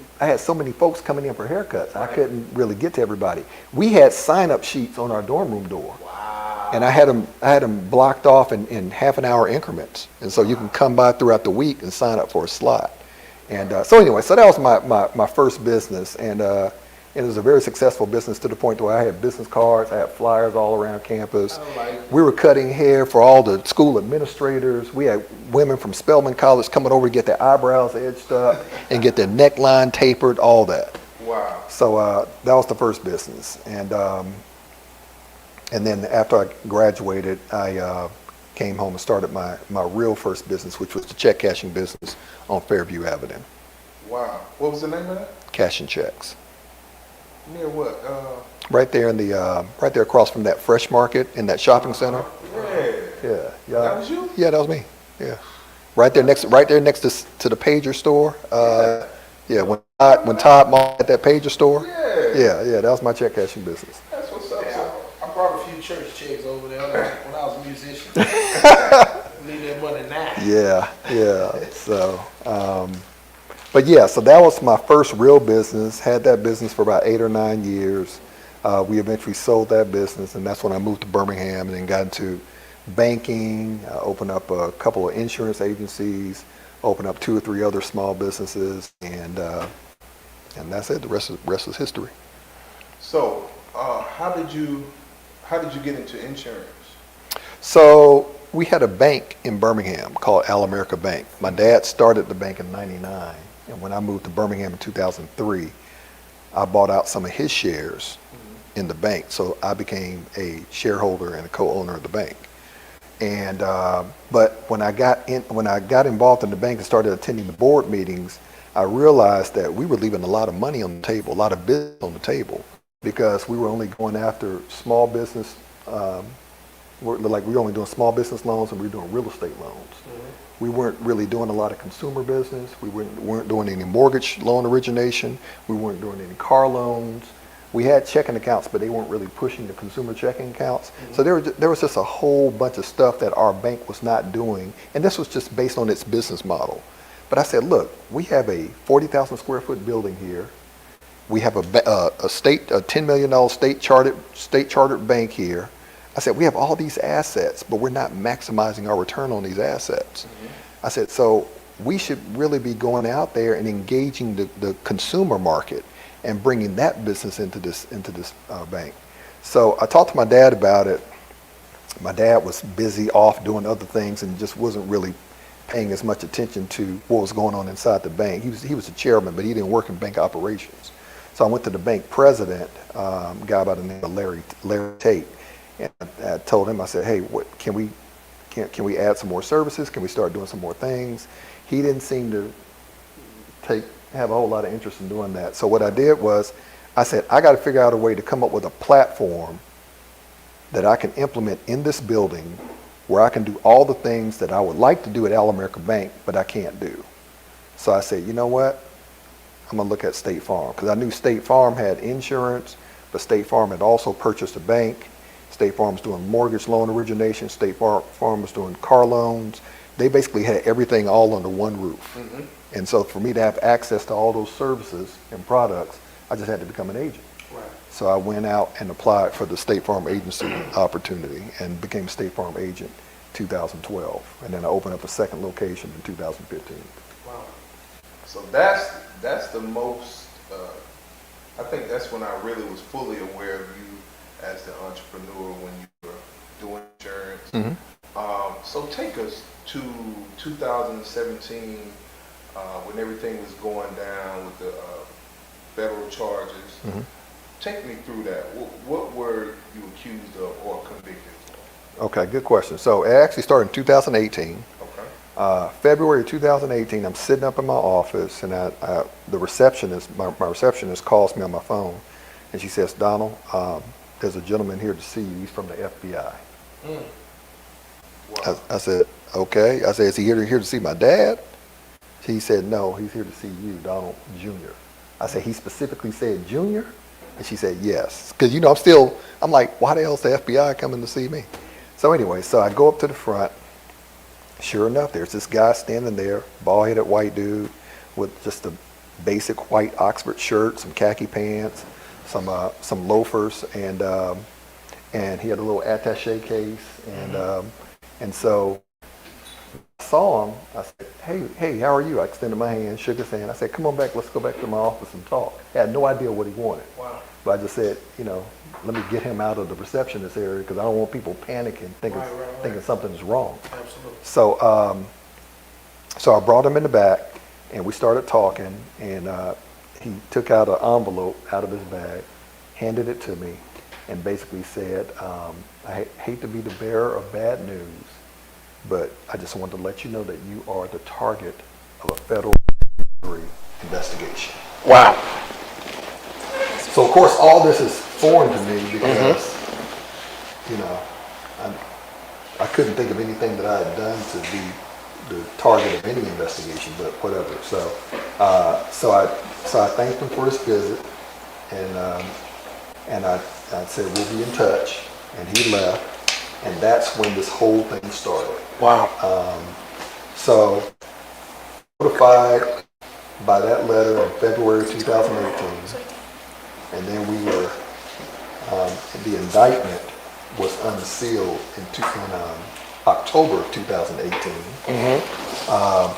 folks coming in for haircuts. I couldn't really get to everybody. We had sign-up sheets on our dorm room door. Wow. And I had them blocked off in half-an-hour increments. And so you can come by throughout the week and sign up for a slot. And so that was my first business. And it was a very successful business, to the point where I had business cards, I had flyers all around campus. We were cutting hair for all the school administrators. We had women from Spelman College coming over to get their eyebrows edged up and get their neckline tapered, all that. Wow. So that was the first business, and then after I graduated, I came home and started my real first business, which was the check cashing business on Fairview Avenue. Wow. What was the name of that? Cashing checks. Near what? Right there in the right there across from that Fresh Market in that shopping center. Yeah. Yeah. That was you? Yeah, that was me. Yeah. Right there next to the pager store. Yeah, when Todd Mall had that pager store. Yeah. Yeah, that was my check cashing business. That's what's up. Yeah, I brought a few church checks over there when I was a musician. Need that money now. Yeah. So, but yeah, so that was my first real business. Had that business for about 8 or 9 years. We eventually sold that business, and that's when I moved to Birmingham and then got into banking. I opened up a couple of insurance agencies, opened up 2 or 3 other small businesses, and that's it. The rest is history. So, how did you get into insurance? So we had a bank in Birmingham called Al America Bank. My dad started the bank in '99, and when I moved to Birmingham in 2003, I bought out some of his shares in the bank. So I became a shareholder and a co-owner of the bank. And but when I got involved in the bank and started attending the board meetings, I realized that we were leaving a lot of money on the table, a lot of business on the table, because we were only going after small business. We were only doing small business loans, and we were doing real estate loans. We weren't really doing a lot of consumer business. We weren't doing any mortgage loan origination. We weren't doing any car loans. We had checking accounts, but they weren't really pushing the consumer checking accounts. So there was just a whole bunch of stuff that our bank was not doing, and this was just based on its business model. But I said, look, we have a 40,000 square foot building here. We have a $10 million state chartered bank here. I said, we have all these assets, but we're not maximizing our return on these assets. I said, so we should really be going out there and engaging the consumer market and bringing that business into this bank. So I talked to my dad about it. My dad was busy off doing other things and just wasn't really paying as much attention to what was going on inside the bank. He was the chairman, but he didn't work in bank operations. So I went to the bank president, a guy by the name of Larry Tate, and I told him, I said, hey, can we add some more services? Can we start doing some more things? He didn't seem to have a whole lot of interest in doing that. So what I did was, I said, I got to figure out a way to come up with a platform that I can implement in this building where I can do all the things that I would like to do at Al America Bank, but I can't do. So I said, you know what? I'm going to look at State Farm, because I knew State Farm had insurance, but State Farm had also purchased a bank. State Farm was doing mortgage loan origination. State Farm was doing car loans. They basically had everything all under one roof. And so for me to have access to all those services and products, I just had to become an agent. Right. So I went out and applied for the State Farm agency opportunity and became State Farm agent 2012. And then I opened up a second location in 2015. Wow. So that's the most. I think that's when I really was fully aware of you as the entrepreneur when you were doing insurance. So take us to 2017 when everything was going down with the federal charges. Take me through that. What were you accused of or convicted for? Okay, good question. So it actually started in 2018. Okay. February 2018, I'm sitting up in my office, and the receptionist, my receptionist calls me on my phone, and she says, Donald, there's a gentleman here to see you. He's from the FBI. Wow. I said, okay. I said, is he here to see my dad? He said, no, he's here to see you, Donald Jr. I said, he specifically said Junior? And she said, yes. Because, I'm like, why the hell is the FBI coming to see me? So anyway, so I go up to the front. Sure enough, there's this guy standing there, bald-headed white dude with just a basic white Oxford shirt, some khaki pants, some loafers, and he had a little attaché case, and so I saw him. I said, hey, how are you? I extended my hand, shook his hand. I said, come on back, let's go back to my office and talk. I had no idea what he wanted. Wow. But I just said, let me get him out of the receptionist area because I don't want people panicking, thinking something's wrong. Absolutely. So I brought him in the back, and we started talking, and he took out an envelope out of his bag, handed it to me, and basically said, I hate to be the bearer of bad news, but I just want to let you know that you are the target of a federal investigation. Wow. So of course all this is foreign to me because, you know, I couldn't think of anything that I had done to be the target of any investigation, but whatever. So I thanked him for his visit, and I said we'll be in touch, and he left, and that's when this whole thing started. Wow. So notified by that letter in February 2018, and then we were the indictment was unsealed in October of 2018.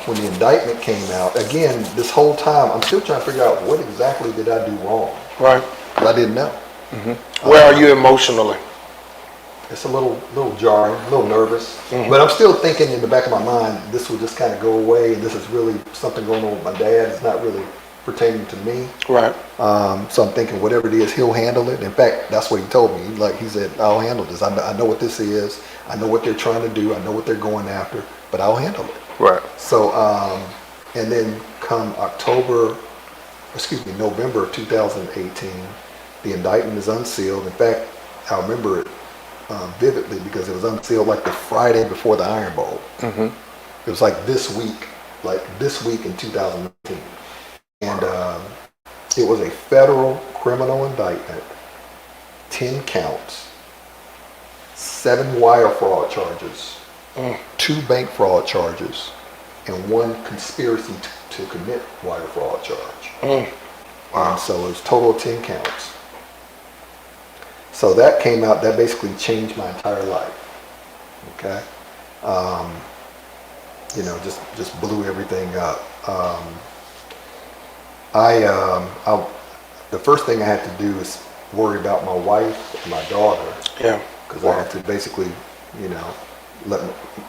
When the indictment came out, again, this whole time, I'm still trying to figure out what exactly did I do wrong. Right. I didn't know. Where are you emotionally? It's a little jarring, a little nervous, but I'm still thinking in the back of my mind, this will just kind of go away, and this is really something going on with my dad. It's not really pertaining to me. Right. So I'm thinking whatever it is, he'll handle it. In fact, that's what he told me. He said, I'll handle this. I know what this is. I know what they're trying to do. I know what they're going after, but I'll handle it. Right. So, and then come November of 2018, the indictment is unsealed. In fact, I remember it vividly because it was unsealed like the Friday before the Iron Bowl. It was like this week in 2019. And it was a federal criminal indictment, 10 counts, 7 wire fraud charges, 2 bank fraud charges, and 1 conspiracy to commit wire fraud charge. So it was total of 10 counts. So that came out, that basically changed my entire life. Okay? Just blew everything up. The first thing I had to do is worry about my wife and my daughter. Yeah. Because I had to basically,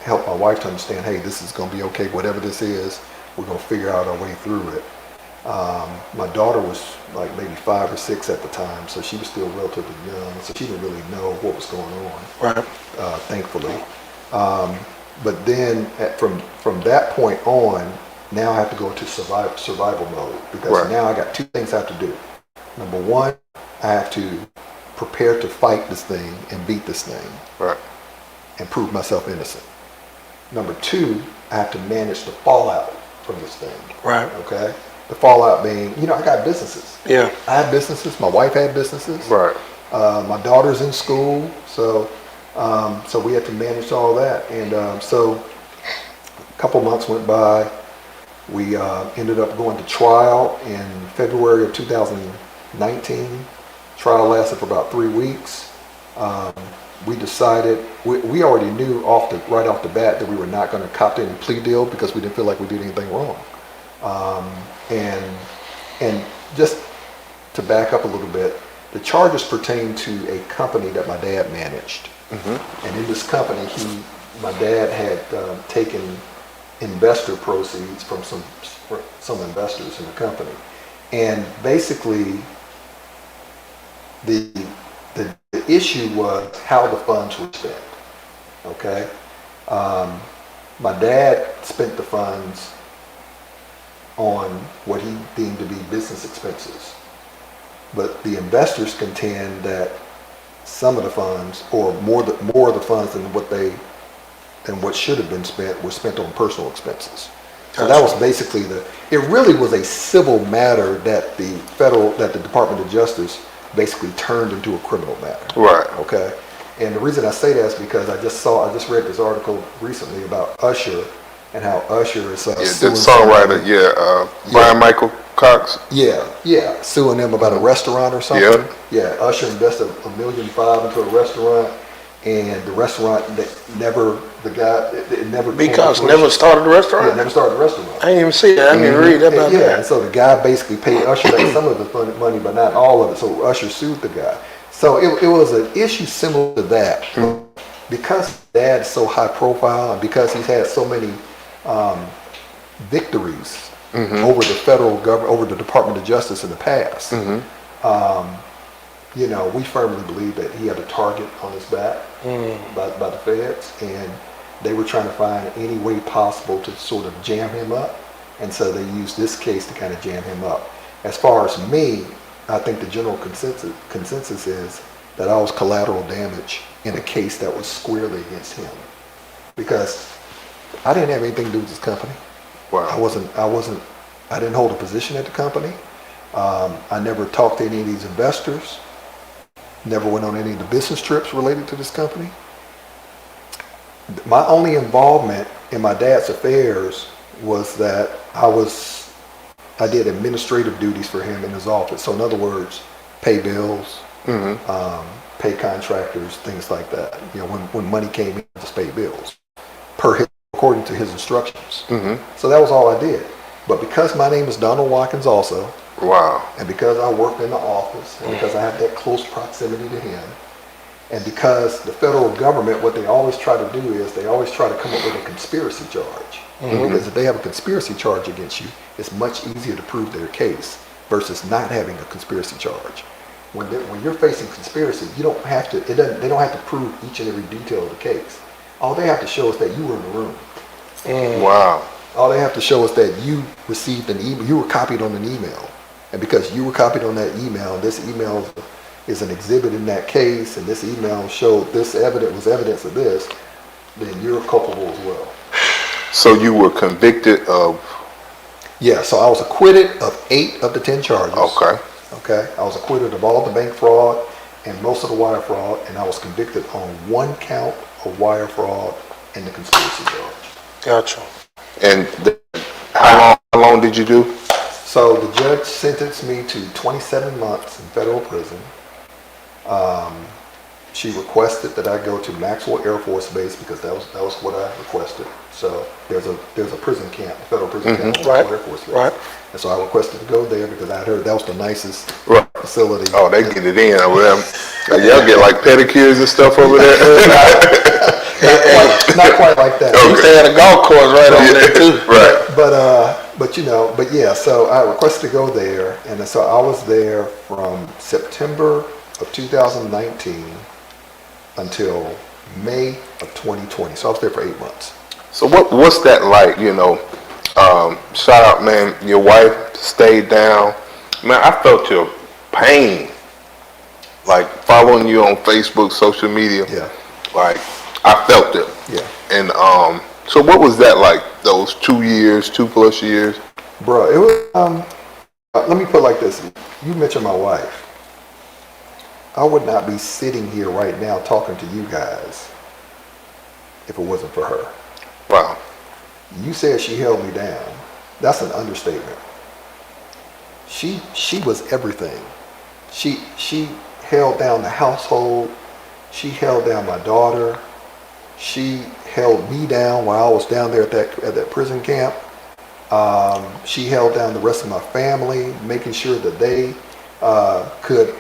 help my wife to understand, hey, this is going to be okay. Whatever this is, we're going to figure out our way through it. My daughter was like maybe 5 or 6 at the time, so she was still relatively young, so she didn't really know what was going on. Right. Thankfully. But then from that point on, now I have to go into survival mode because now I got 2 things I have to do. Number 1, I have to prepare to fight this thing and beat this thing. Right. And prove myself innocent. Number 2, I have to manage the fallout from this thing. Right. Okay? The fallout being, I got businesses. Yeah. I had businesses. My wife had businesses. Right. My daughter's in school. So we had to manage all that. And so a couple months went by. We ended up going to trial in February of 2019. Trial lasted for about 3 weeks. We decided, we already knew right off the bat that we were not going to cop to any plea deal because we didn't feel like we did anything wrong. And just to back up a little bit, the charges pertain to a company that my dad managed. And in this company, my dad had taken investor proceeds from some investors in the company. And basically, the issue was how the funds were spent. Okay? My dad spent the funds on what he deemed to be business expenses. But the investors contend that some of the funds, or more of the funds than what should have been spent, were spent on personal expenses. So that was basically it really was a civil matter that the Department of Justice basically turned into a criminal matter. Right. Okay. And the reason I say that is because I just read this article recently about Usher and how Usher is The suing songwriter, Brian Michael Cox. suing them about a restaurant or something. Usher invested $1.5 million into a restaurant, and the restaurant never started the restaurant. Yeah, never started the restaurant. I didn't even see that. I didn't even read about that. And so the guy basically paid Usher back some of the money, but not all of it. So Usher sued the guy. So it was an issue similar to that. Because Dad's so high profile and because he's had so many victories over the federal government, over the Department of Justice in the past. You know, we firmly believe that he had a target on his back by the feds, and they were trying to find any way possible to sort of jam him up, and so they used this case to kind of jam him up. As far as me, I think the general consensus is that I was collateral damage in a case that was squarely against him, because I didn't have anything to do with this company. Wow. I didn't hold a position at the company. I never talked to any of these investors. Never went on any of the business trips related to this company. My only involvement in my dad's affairs was that I did administrative duties for him in his office. So in other words, pay bills, pay contractors, things like that. You know, when money came in, just pay bills according to his instructions. So that was all I did. But because my name is Donald Watkins also, Wow. and because I worked in the office, and because I have that close proximity to him, and because the federal government, what they always try to do is they always try to come up with a conspiracy charge. Because if they have a conspiracy charge against you, it's much easier to prove their case versus not having a conspiracy charge. When you're facing conspiracy, you don't have to. They don't have to prove each and every detail of the case. All they have to show is that you were in the room. Wow. All they have to show is that you received an email. You were copied on an email. And because you were copied on that email, this email is an exhibit in that case, and this email showed this was evidence of this, then you're culpable as well. So you were convicted of? Yeah, so I was acquitted of 8 of the 10 charges. Okay. I was acquitted of all the bank fraud and most of the wire fraud, and I was convicted on 1 count of wire fraud and the conspiracy charge. Gotcha. And how long did you do? So the judge sentenced me to 27 months in federal prison. She requested that I go to Maxwell Air Force Base because that was what I requested. So there's a prison camp, a federal prison camp, Maxwell Air Force Base. Right. And so I requested to go there because I heard that was the nicest facility. Oh, they get it in over there. Y'all get like pedicures and stuff over there? Not quite like that. They had a golf course right over there too. Right. But yeah, so I requested to go there, and so I was there from September of 2019 until May of 2020. So I was there for 8 months. So what's that like, you know? Shout out, man, your wife stayed down. Man, I felt your pain, like following you on Facebook, social media. Yeah. Like, I felt it. Yeah. And so what was that like, those 2 years, 2+ years? Bro, it was, let me put it like this. You mentioned my wife. I would not be sitting here right now talking to you guys if it wasn't for her. Wow. You said she held me down. That's an understatement. She was everything. She held down the household. She held down my daughter. She held me down while I was down there at that prison camp. She held down the rest of my family, making sure that they could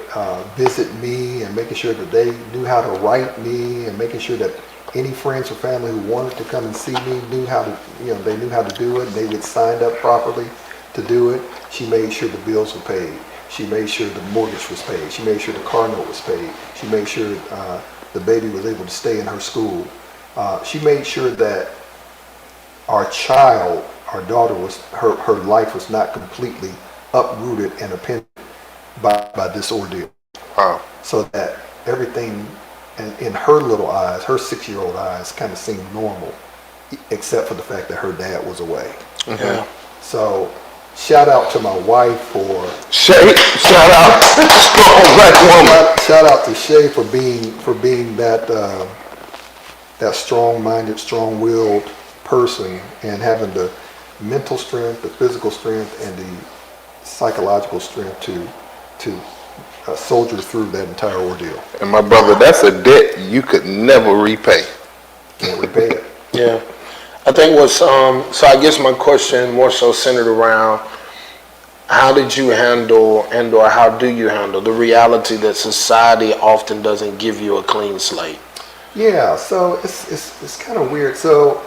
visit me, and making sure that they knew how to write me, and making sure that any friends or family who wanted to come and see me knew how to, they knew how to do it, and they would sign up properly to do it. She made sure the bills were paid. She made sure the mortgage was paid. She made sure the car note was paid. She made sure the baby was able to stay in her school. She made sure that our child, our daughter, her life was not completely uprooted and appended by this ordeal. Wow. So that everything in her little eyes, her 6-year-old eyes, kind of seemed normal, except for the fact that her dad was away. Yeah. So shout out to my wife for Shout out, strong black woman. Shout out to Shay for being that strong-minded, strong-willed person, and having the mental strength, the physical strength, and the psychological strength to soldier through that entire ordeal. And my brother, that's a debt you could never repay. Can't repay it. Yeah. I think so I guess my question more so centered around how did you handle, and/or how do you handle the reality that society often doesn't give you a clean slate? Yeah, so it's kind of weird. So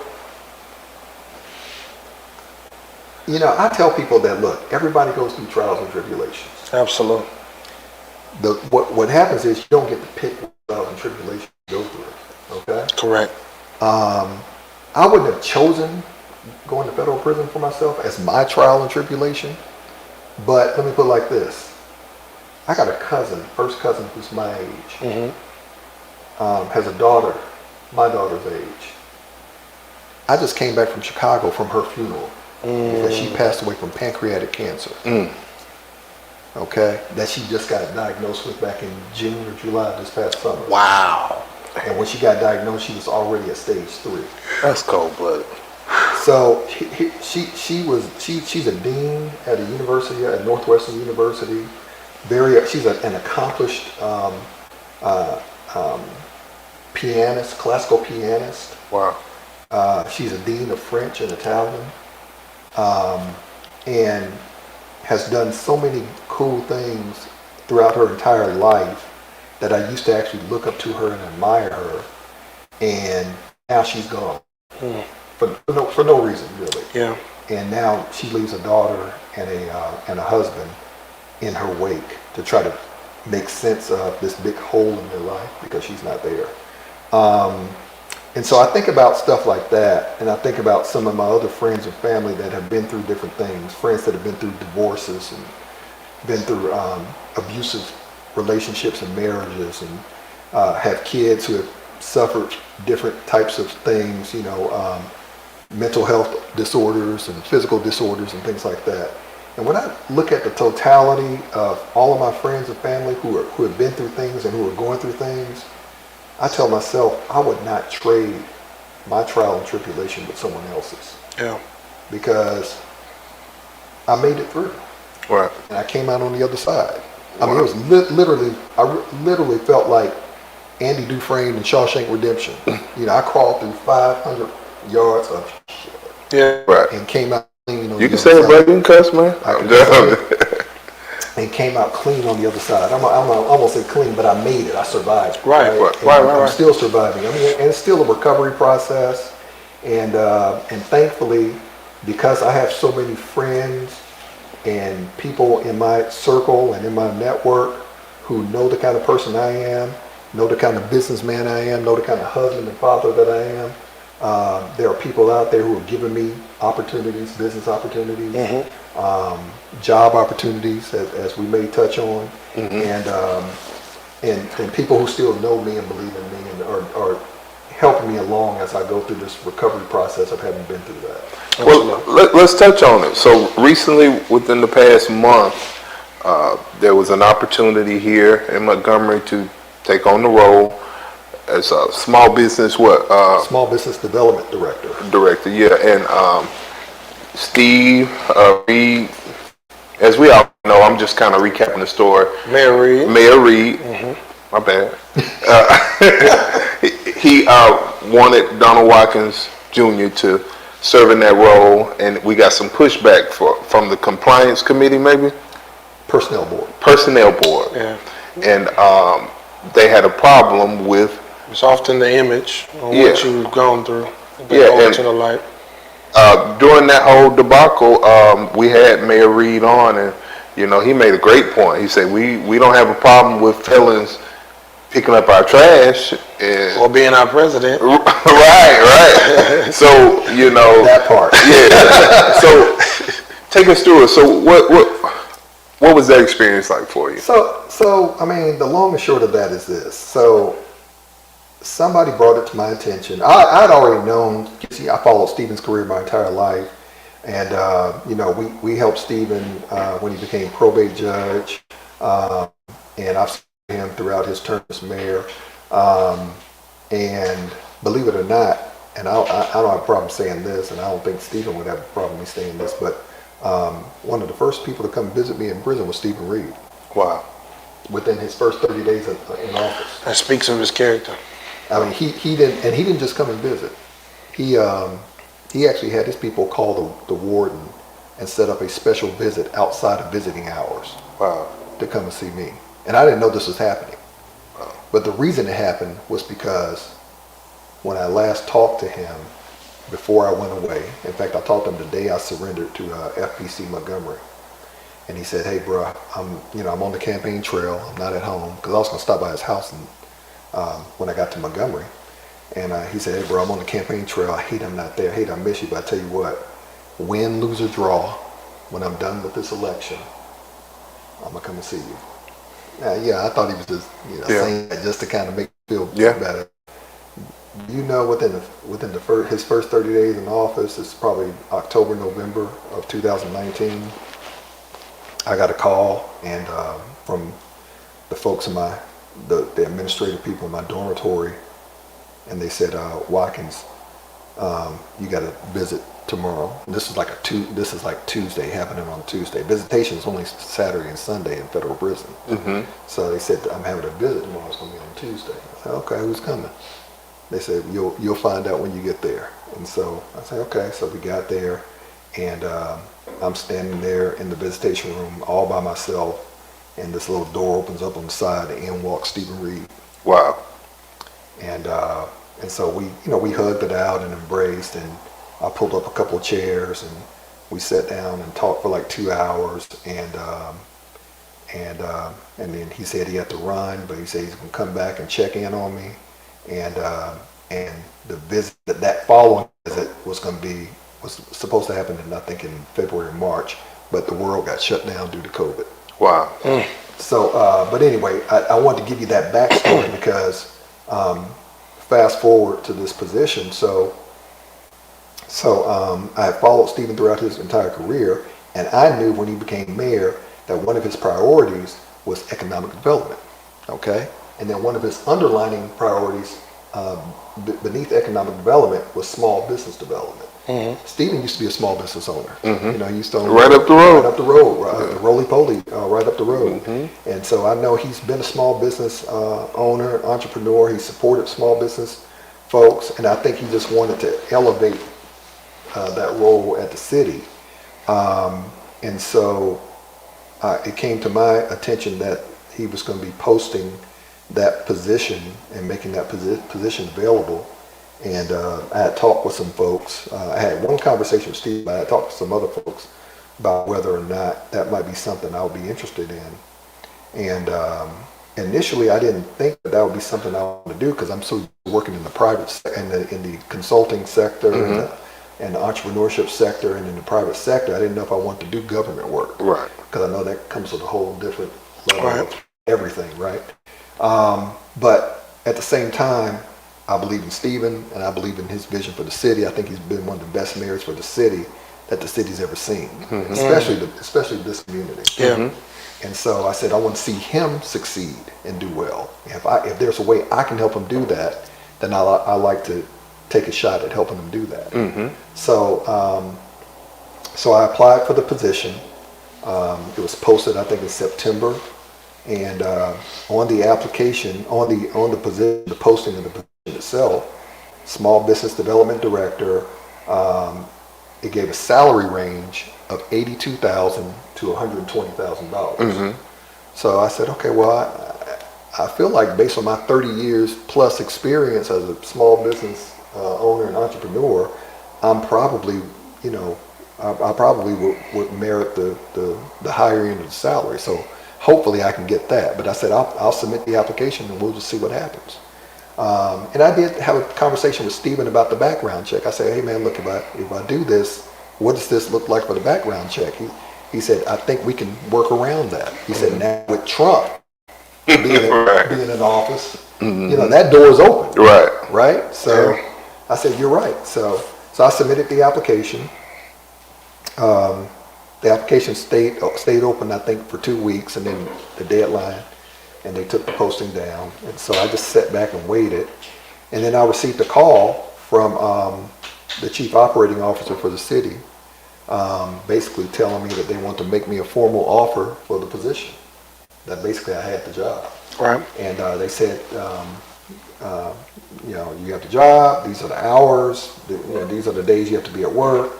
I tell people that, look, everybody goes through trials and tribulations. Absolutely. What happens is you don't get to pick what trials and tribulations you go through. Okay? Correct. I wouldn't have chosen going to federal prison for myself as my trial and tribulation, but let me put it like this. I got a first cousin who's my age, has a daughter, my daughter's age. I just came back from Chicago from her funeral because she passed away from pancreatic cancer. Okay? That she just got diagnosed with back in June or July this past summer. Wow. And when she got diagnosed, she was already at stage 3. That's cold-blooded. So she's a dean at a university, at Northwestern University. She's an accomplished pianist, classical pianist. Wow. She's a dean of French and Italian, and has done so many cool things throughout her entire life that I used to actually look up to her and admire her, and now she's gone for no reason really. Yeah. And now she leaves a daughter and a husband in her wake to try to make sense of this big hole in their life because she's not there. And so I think about stuff like that, and I think about some of my other friends and family that have been through different things, friends that have been through divorces and been through abusive relationships and marriages, and have kids who have suffered different types of things, mental health disorders and physical disorders and things like that. And when I look at the totality of all of my friends and family who have been through things and who are going through things, I tell myself I would not trade my trial and tribulation with someone else's. Yeah. Because I made it through. Right. And I came out on the other side. I mean, it was literally felt like Andy Dufresne in Shawshank Redemption. I crawled through 500 yards of shit. Yeah. Right. And came out clean on You the can other say it, side. bro. You can cuss, man. I can say it. And came out clean on the other side. I'm gonna say clean, but I made it. I survived. Right. And I'm still surviving. I mean, and it's still a recovery process. And thankfully, because I have so many friends and people in my circle and in my network who know the kind of person I am, know the kind of businessman I am, know the kind of husband and father that I am. There are people out there who are giving me opportunities, business opportunities, job opportunities, as we may touch on, and people who still know me and believe in me and are helping me along as I go through this recovery process of having been through that. Well, let's touch on it. So recently, within the past month, there was an opportunity here in Montgomery to take on the role as a small business Small business development director. Yeah, and Steve Reed, as we all know, I'm just kind of recapping the story. Mayor Reed. My bad. He wanted Donald Watkins Jr. to serve in that role, and we got some pushback from the compliance committee, maybe? Personnel board. Yeah. And they had a problem with... It's often the image on what you've gone through. And to the light. During that whole debacle, we had Mayor Reed on, and he made a great point. He said we don't have a problem with felons picking up our trash Or being our president. right. So That part. Yeah. So take us through it. So what was that experience like for you? So I mean, the long and short of that is this. So somebody brought it to my attention. I'd already known. See, I followed Stephen's career my entire life, and we helped Stephen when he became probate judge, and I've seen him throughout his term as mayor. And believe it or not, and I don't have a problem saying this, and I don't think Stephen would have a problem me saying this, but one of the first people to come visit me in prison was Stephen Reed. Wow. Within his first 30 days in office. That speaks of his character. I mean, he didn't just come and visit. He actually had his people call the warden and set up a special visit outside of visiting hours. Wow. To come and see me. And I didn't know this was happening. But the reason it happened was because when I last talked to him, before I went away. In fact, I talked to him the day I surrendered to FPC Montgomery. And he said, "Hey, bro, I'm on the campaign trail. I'm not at home," because I was going to stop by his house when I got to Montgomery. And he said, "Hey, bro, I'm on the campaign trail. I hate I'm not there. I hate I miss you. But I tell you what, win, lose, or draw, when I'm done with this election, I'm gonna come and see you." Yeah, I thought he was just saying that just to kind of make me feel better. Within his first 30 days in office, it's probably October, November of 2019. I got a call and from the folks in the administrative people in my dormitory, and they said, "Watkins, you got to visit tomorrow." This is like Tuesday, happening on Tuesday. Visitation is only Saturday and Sunday in federal prison. Mm-hmm. So they said, "I'm having a visit tomorrow. It's going to be on Tuesday." I said, "Okay, who's coming?" They said, "You'll find out when you get there." And so I said, "Okay." So we got there, and I'm standing there in the visitation room all by myself, and this little door opens up on the side, and in walks Stephen Reed. Wow. And so we hugged it out and embraced, and I pulled up a couple of chairs, and we sat down and talked for like 2 hours, and then he said he had to run, but he said he's gonna come back and check in on me, and the visit, that following visit was supposed to happen in February or March, but the world got shut down due to COVID. Wow. So, but anyway, I wanted to give you that backstory because fast forward to this position. So I had followed Stephen throughout his entire career, and I knew when he became mayor that one of his priorities was economic development. Okay, and then one of his underlining priorities beneath economic development was small business development. Mm-hmm. Stephen used to be a small business owner. Mm-hmm. He used to own right up the road, roly-poly, right up the road. Mm-hmm. And so I know he's been a small business owner, entrepreneur. He supported small business folks, and I think he just wanted to elevate that role at the city. And so it came to my attention that he was going to be posting that position and making that position available. And I had talked with some folks. I had one conversation with Steve, but I had talked to some other folks about whether or not that might be something I would be interested in. And initially, I didn't think that would be something I wanted to do because I'm so working in the private in the consulting sector, mm-hmm. and the entrepreneurship sector, and in the private sector. I didn't know if I wanted to do government work, right? Because I know that comes with a whole different level of everything, right? But at the same time, I believe in Stephen, and I believe in his vision for the city. I think he's been one of the best mayors for the city that the city's ever seen, mm-hmm. especially this community. Yeah. Mm-hmm. And so I said I want to see him succeed and do well. If there's a way I can help him do that, then I like to take a shot at helping him do that. Mm-hmm. So I applied for the position. It was posted, I think, in September. And on the application, on the position, the posting of the position itself, small business development director, it gave a salary range of $82,000 to $120,000. Mm-hmm. So I said, okay, well, I feel like based on my 30 years plus experience as a small business owner and entrepreneur, I'm probably, I probably would merit the higher end of the salary. So hopefully I can get that. But I said, I'll submit the application and we'll just see what happens. And I did have a conversation with Stephen about the background check. I said, hey man, look, if I do this, what does this look like for the background check? He said, I think we can work around that. He said, now with Trump being in office, mm-hmm. That door is open. Right? So I said, you're right. So I submitted the application. The application stayed open, I think, for 2 weeks, and then the deadline, and they took the posting down. And so I just sat back and waited. And then I received a call from the chief operating officer for the city, basically telling me that they want to make me a formal offer for the position. That basically I had the job. Right. And they said, you have the job, these are the hours, these are the days you have to be at work.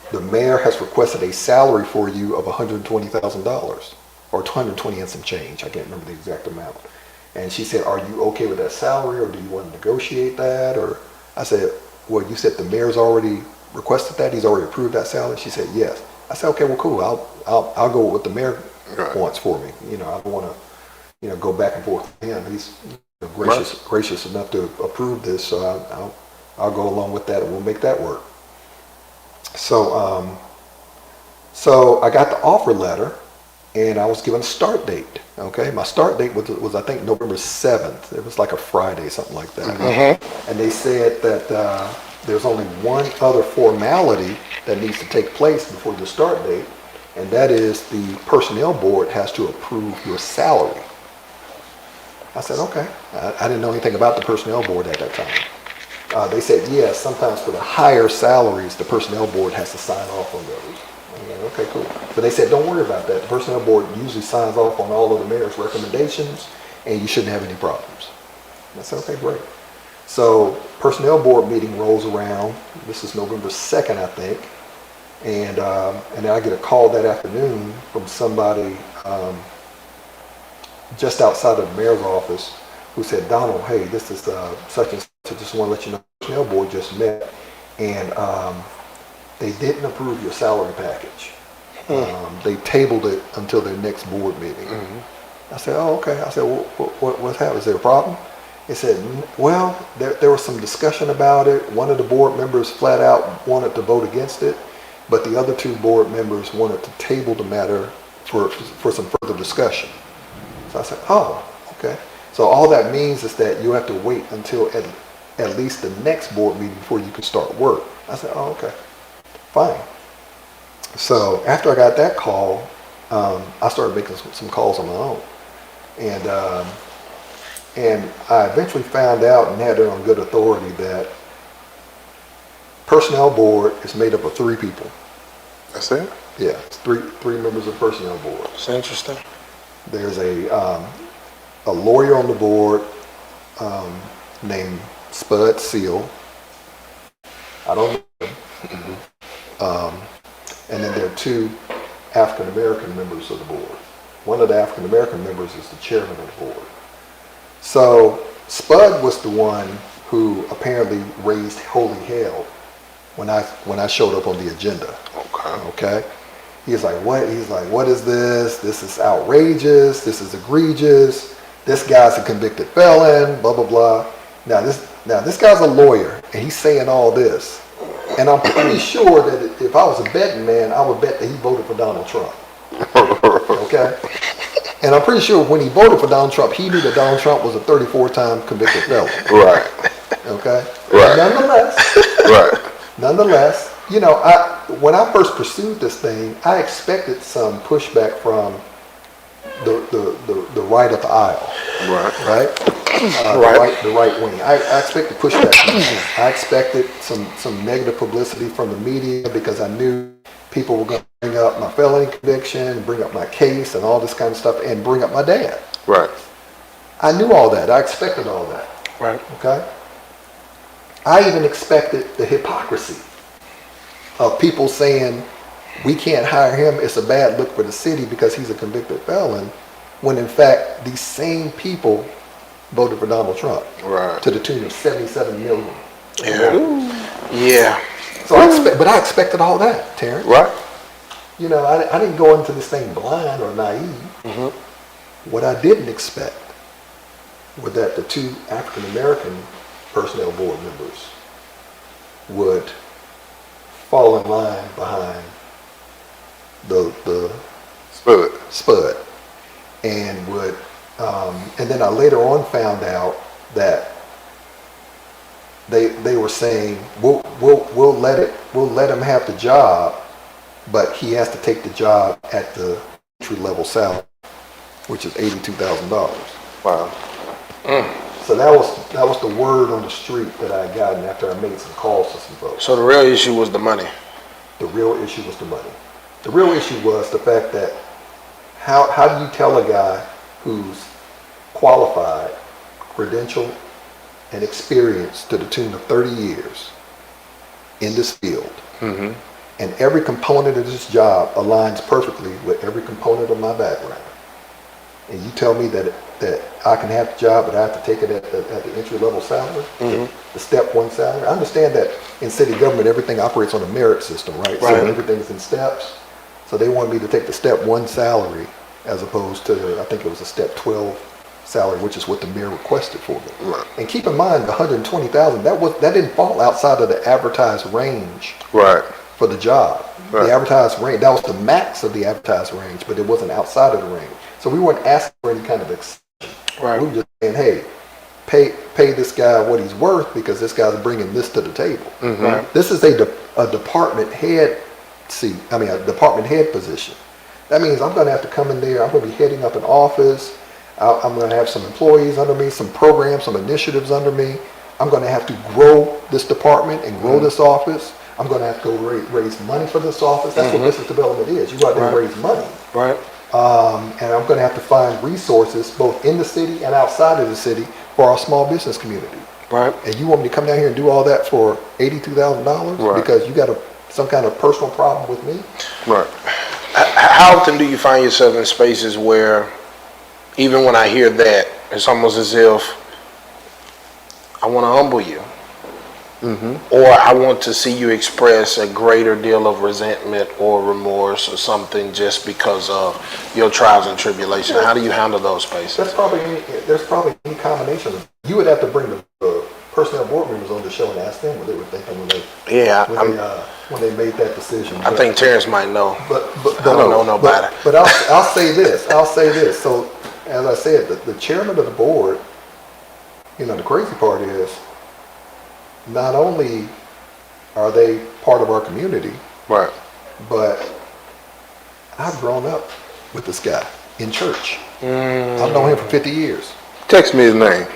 The mayor has requested a salary for you of $120,000 or 220 and some change. I can't remember the exact amount. And she said, are you okay with that salary, or do you want to negotiate that? Or I said, well, you said the mayor's already requested that? He's already approved that salary? She said, yes. I said, okay, well, cool. I'll go with what the mayor wants for me. I don't want to, go back and forth with him. He's gracious enough to approve this, so I'll go along with that, and we'll make that work. So, so I got the offer letter, and I was given a start date. Okay, my start date was I think November 7th. It was like a Friday, something like that. Mm-hmm. And they said that there's only one other formality that needs to take place before the start date, and that is the personnel board has to approve your salary. I said, okay. I didn't know anything about the personnel board at that time. They said, yes, sometimes for the higher salaries, the personnel board has to sign off on those. I'm like, okay, cool. But they said, don't worry about that. The personnel board usually signs off on all of the mayor's recommendations, and you shouldn't have any problems. And I said, okay, great. So personnel board meeting rolls around. This is November 2nd, I think. And then I get a call that afternoon from somebody just outside of the mayor's office who said, Donald, hey, this is such and such. I just want to let you know the personnel board just met, and they didn't approve your salary package. They tabled it until their next board meeting. Mm-hmm. I said, oh, okay. I said, well, what's happening? Is there a problem? They said, well, there was some discussion about it. One of the board members flat out wanted to vote against it, but the other two board members wanted to table the matter for some further discussion. So I said, oh, okay. So all that means is that you have to wait until at least the next board meeting before you can start work. I said, oh, okay, fine. So after I got that call, I started making some calls on my own. And I eventually found out and had it on good authority that personnel board is made up of 3 people. That's it? Yeah, it's three members of the personnel board. It's interesting. There's a lawyer on the board named Spud Seal. I don't know him. And then there are 2 African American members of the board. One of the African American members is the chairman of the board. So Spud was the one who apparently raised holy hell when I showed up on the agenda. Okay. He's like, what? He's like, what is this? This is outrageous. This is egregious. This guy's a convicted felon. Blah blah blah. Now this guy's a lawyer, and he's saying all this. And I'm pretty sure that if I was a betting man, I would bet that he voted for Donald Trump. Okay? And I'm pretty sure when he voted for Donald Trump, he knew that Donald Trump was a 34-time convicted felon. Right. Okay? Right. Nonetheless, when I first pursued this thing, I expected some pushback from the right of the aisle. Right? The right wing. I expected pushback from the media. I expected some negative publicity from the media because I knew people were going to bring up my felony conviction, bring up my case and all this kind of stuff, and bring up my dad. Right. I knew all that. I expected all that. Right. Okay? I even expected the hypocrisy of people saying, we can't hire him, it's a bad look for the city because he's a convicted felon, when in fact these same people voted for Donald Trump. Right. To the tune of 77 million. Yeah. So I expected all that, Terrence. Right. I didn't go into this thing blind or naive. Mm-hmm. What I didn't expect was that the 2 African American personnel board members would fall in line behind the Spud, and would and then I later on found out that they were saying we'll let him have the job, but he has to take the job at the entry level salary, which is $82,000. Wow. So that was the word on the street that I had gotten after I made some calls to some folks. So the real issue was the money. The real issue was the money. The real issue was the fact that how do you tell a guy who's qualified, credentialed, and experienced to the tune of 30 years in this field, mm-hmm. and every component of this job aligns perfectly with every component of my background. and you tell me that I can have the job, but I have to take it at the entry-level salary, the step one salary. I understand that in city government, everything operates on a merit system, right? So everything's in steps. So they wanted me to take the step one salary as opposed to, I think it was a step 12 salary, which is what the mayor requested for me. Right. And keep in mind, the $120,000, that didn't fall outside of the advertised range Right. for the job. Right. The advertised range, that was the max of the advertised range, but it wasn't outside of the range. So we weren't asking for any kind of exception. Right. We were just saying, hey, pay this guy what he's worth because this guy's bringing this to the table. Right. This is a department head seat. I mean, a department head position. That means I'm going to have to come in there. I'm going to be heading up an office. I'm going to have some employees under me, some programs, some initiatives under me. I'm going to have to grow this department and grow this office. I'm going to have to go raise money for this office. That's what business development is. You go out there and raise money. Right. And I'm going to have to find resources both in the city and outside of the city for our small business community. Right. And you want me to come down here and do all that for $82,000 Right. because you got some kind of personal problem with me? Right. How often do you find yourself in spaces where, even when I hear that, it's almost as if I want to humble you, or I want to see you express a greater deal of resentment or remorse or something just because of your trials and tribulation? How do you handle those spaces? There's probably any combination of. You would have to bring the personnel board members on the show and ask them what they were thinking when they made that decision. I think Terrence might know. But I don't know nobody. But I'll say this. So as I said, the chairman of the board. The crazy part is, not only are they part of our community, Right. but I've grown up with this guy in church. I've known him for 50 years. Text me his name.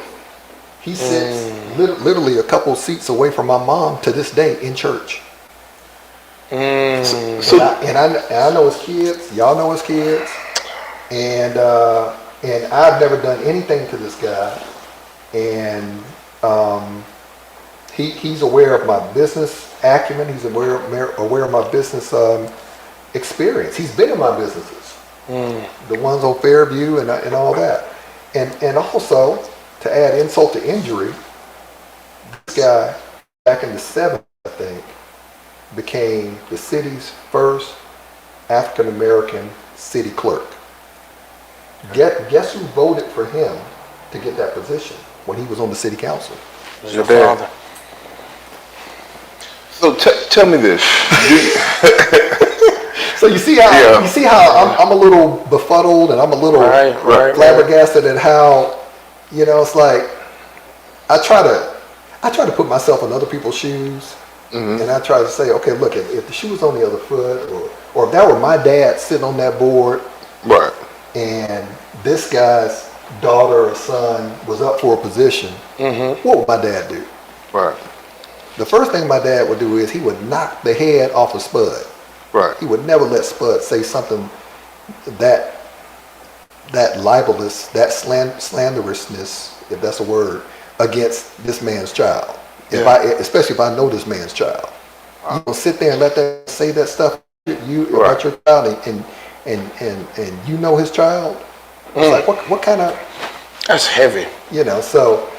He sits literally a couple seats away from my mom to this day in church. And I know his kids. Y'all know his kids. And I've never done anything to this guy. And he's aware of my business acumen. He's aware of my business experience. He's been in my businesses, the ones on Fairview and all that. And also, to add insult to injury, this guy back in the 70s, I think, became the city's first African American city clerk. Guess who voted for him to get that position when he was on the city council? Your father. So tell me this. So you see how I'm a little befuddled and I'm a little flabbergasted at how, it's like I try to put myself in other people's shoes, and I try to say, okay, look, if the shoe was on the other foot, or if that were my dad sitting on that board, Right. and this guy's daughter or son was up for a position, what would my dad do? Right. The first thing my dad would do is he would knock the head off of Spud. Right. He would never let Spud say something that libelous, that slanderousness, if that's a word, against this man's child. Especially if I know this man's child. You don't sit there and let that say that stuff about your child and you know his child. It's like what kind of, That's heavy. so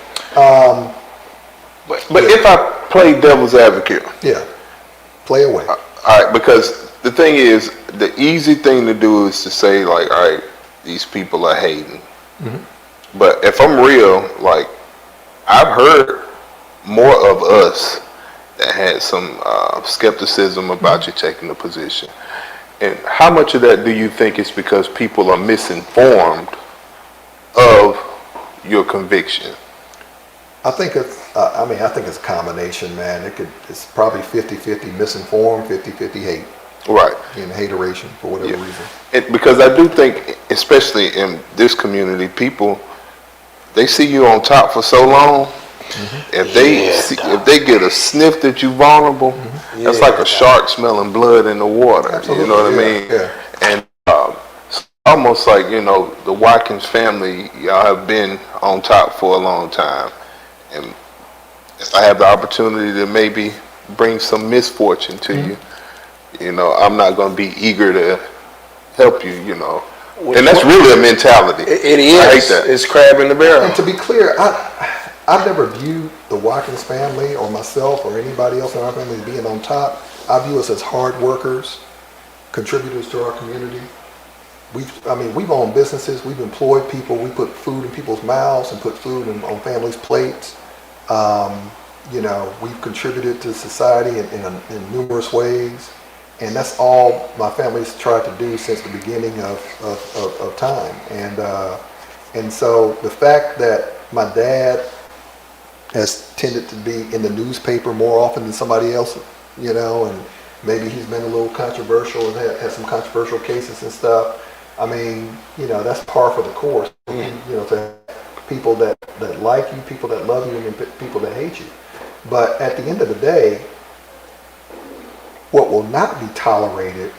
But if I play devil's advocate, play away. all right, because the thing is, the easy thing to do is to say, like, all right, these people are hating. But if I'm real, like, I've heard more of us that had some skepticism about you taking the position. And how much of that do you think is because people are misinformed of your conviction? I think it's a combination, man. It's probably 50-50 misinformed, 50-50 hate. Right. Hateration for whatever reason. Because I do think, especially in this community, people, they see you on top for so long. If they get a sniff that you're vulnerable, that's like a shark smelling blood in the water. Absolutely. You know what I mean? Yeah. And it's almost like, the Watkins family, y'all have been on top for a long time. And if I have the opportunity to maybe bring some misfortune to you, I'm not going to be eager to help you, And that's really a mentality. It is. I hate that. It's crab in the barrel. And to be clear, I've never viewed the Watkins family or myself or anybody else in our family as being on top. I view us as hard workers, contributors to our community. We've owned businesses, we've employed people, we put food in people's mouths and put food on families' plates. We've contributed to society in numerous ways. And that's all my family's tried to do since the beginning of time. And so the fact that my dad has tended to be in the newspaper more often than somebody else, and maybe he's been a little controversial and had some controversial cases and stuff. That's par for the course. To have people that like you, people that love you, and people that hate you. But at the end of the day, what will not be tolerated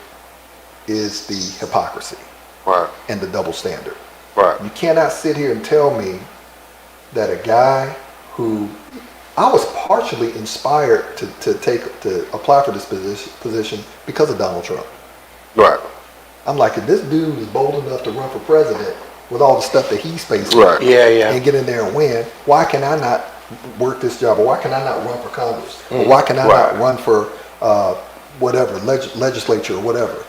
is the hypocrisy and the double standard. Right. You cannot sit here and tell me that a guy who I was partially inspired to apply for this position because of Donald Trump. Right. I'm like, if this dude is bold enough to run for president with all the stuff that he's facing, Right. and get in there and win, why can I not work this job, or why can I not run for Congress, or why can I not run for whatever legislature or whatever?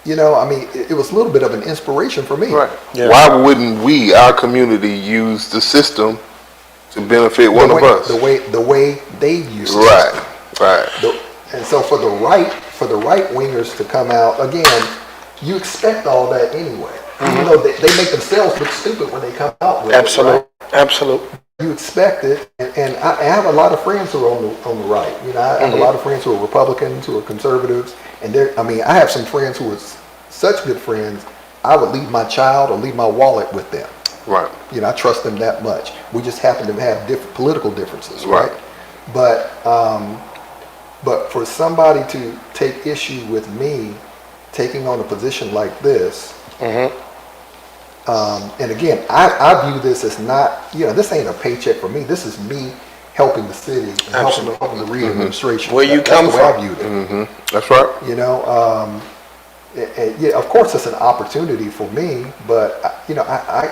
It was a little bit of an inspiration for me. Right. Yeah. Why wouldn't we, our community, use the system to benefit one of us? The way they use it. Right. And so for the right wingers to come out again, you expect all that anyway. Even though they make themselves look stupid when they come out with it. Right? Absolutely. You expect it, and I have a lot of friends who are on the right. I have a lot of friends who are Republicans, who are conservatives, and I have some friends who are such good friends. I would leave my child or leave my wallet with them. Right. I trust them that much. We just happen to have different political differences, Right. But for somebody to take issue with me taking on a position like this. And again, I view this as not, this ain't a paycheck for me. This is me helping the city and helping the re-administration. Where you come from. I viewed it. That's right. Of course it's an opportunity for me, but I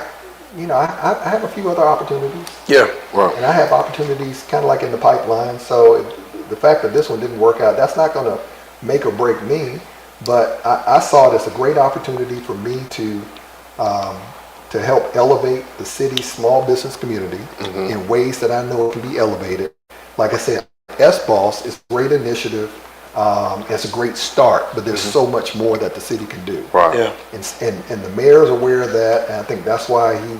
have a few other opportunities. Yeah. Right. And I have opportunities kind of like in the pipeline. So the fact that this one didn't work out, that's not going to make or break me. But I saw it as a great opportunity for me to help elevate the city's small business community in ways that I know it can be elevated. Like I said, S-Boss is a great initiative. It's a great start, but there's so much more that the city can do. Right. Yeah. And the mayor's aware of that, and I think that's why he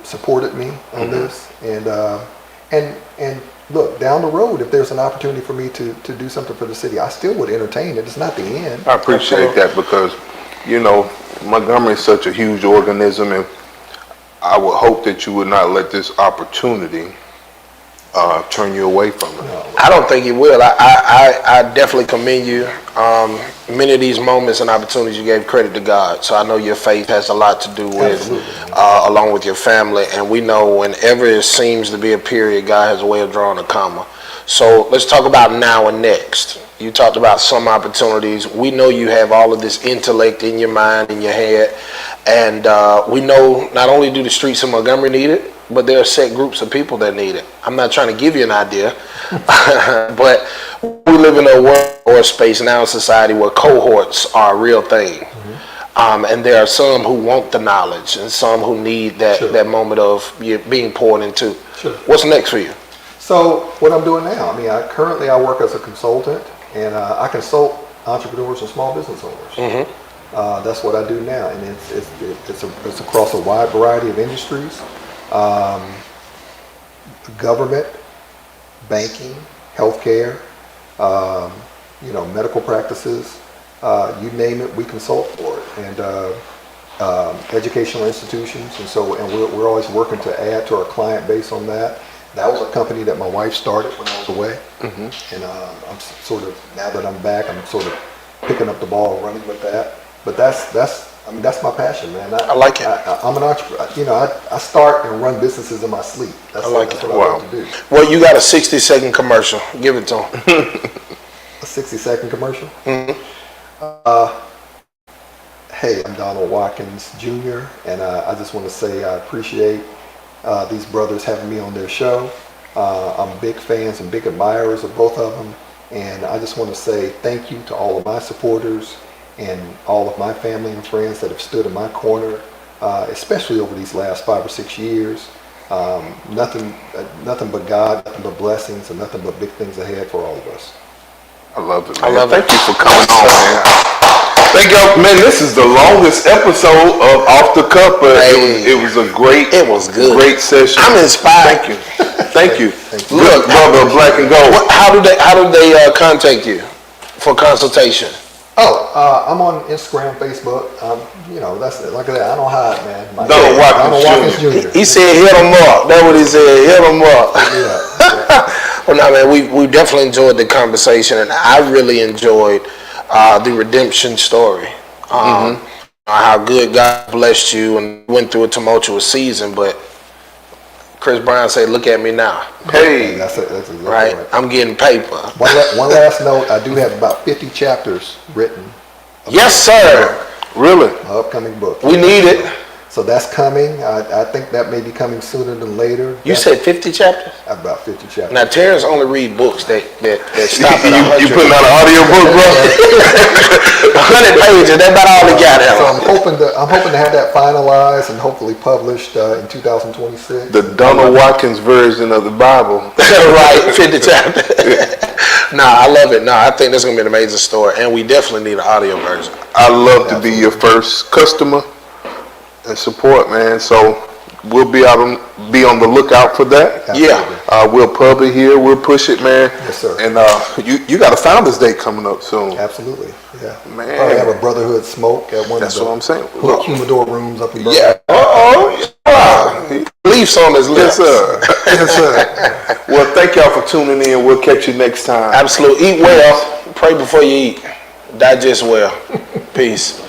supported me on this. And look, down the road, if there's an opportunity for me to do something for the city, I still would entertain it. It's not the end. I appreciate that because, Montgomery is such a huge organism, and I would hope that you would not let this opportunity turn you away from it. I don't think it will. I definitely commend you. Many of these moments and opportunities, you gave credit to God. So I know your faith has a lot to do with, along with your family. And we know whenever it seems to be a period, God has a way of drawing a comma. So let's talk about now and next. You talked about some opportunities. We know you have all of this intellect in your mind, in your head. And we know not only do the streets of Montgomery need it, but there are set groups of people that need it. I'm not trying to give you an idea, but we live in a world or space now in society where cohorts are a real thing. And there are some who want the knowledge and some who need that moment of being poured into. Sure. What's next for you? So what I'm doing now, currently I work as a consultant, and I consult entrepreneurs and small business owners. That's what I do now, and it's across a wide variety of industries. Government, banking, healthcare, medical practices, you name it, we consult for it, and educational institutions, and we're always working to add to our client base on that. That was a company that my wife started when I was away, and I'm sort of, now that I'm back, I'm sort of picking up the ball and running with that. But that's my passion, man. I like it. I'm an entrepreneur. I start and run businesses in my sleep. That's what I like to do. Well, you got a 60-second commercial. Give it to them. A 60-second commercial? Hey, I'm Donald Watkins Jr., and I just want to say I appreciate these brothers having me on their show. I'm big fans and big admirers of both of them, and I just want to say thank you to all of my supporters and all of my family and friends that have stood in my corner, especially over these last 5 or 6 years. Nothing but God, nothing but blessings, and nothing but big things ahead for all of us. I love it, man. I love it. Thank you for coming on, man. Thank you, man. This is the longest episode of Off the Cuff, but it was a great, It was good. great session. I'm inspired. Thank you, thank you. Look, brother, Black and Gold. How do they contact you for consultation? I'm on Instagram, Facebook. That's it. Like I said, I don't hide, man. Donald Watkins Jr. He said, "Hit them up." That's what he said. Hit them up. Yeah. Well, no, man, we definitely enjoyed the conversation, and I really enjoyed the redemption story. How good God blessed you and went through a tumultuous season, but Chris Brown said, "Look at me now." Hey, That's exactly Right? I'm getting paper. One last note. I do have about 50 chapters written. Yes, sir. really? My upcoming book. We need it. So that's coming. I think that may be coming sooner than later. You said 50 chapters? About 50 chapters. Now, Terrence only read books that stop at 100. You putting out an audio book, bro? 100 pages. That's about all he got So out. I'm hoping to have that finalized and hopefully published in 2026. The Donald Watkins version of the Bible. Right, 50 chapters. Nah, I love it. Nah, I think that's going to be an amazing story, and we definitely need an audio version. I love to be your first customer and support, man. So we'll be on the lookout for that. Absolutely. Yeah. We'll pub it here. We'll push it, man. Yes, sir. And you got a Founders Day coming up soon. Absolutely. Yeah. Man. Probably have a brotherhood smoke at one That's of the what I'm saying. Hood humidor rooms up in Yeah. Leafs on his Yes, lips. sir. Yes, sir. Well, thank y'all for tuning in. We'll catch you next time. Absolutely. Eat well. Pray before you eat. Digest well. Peace.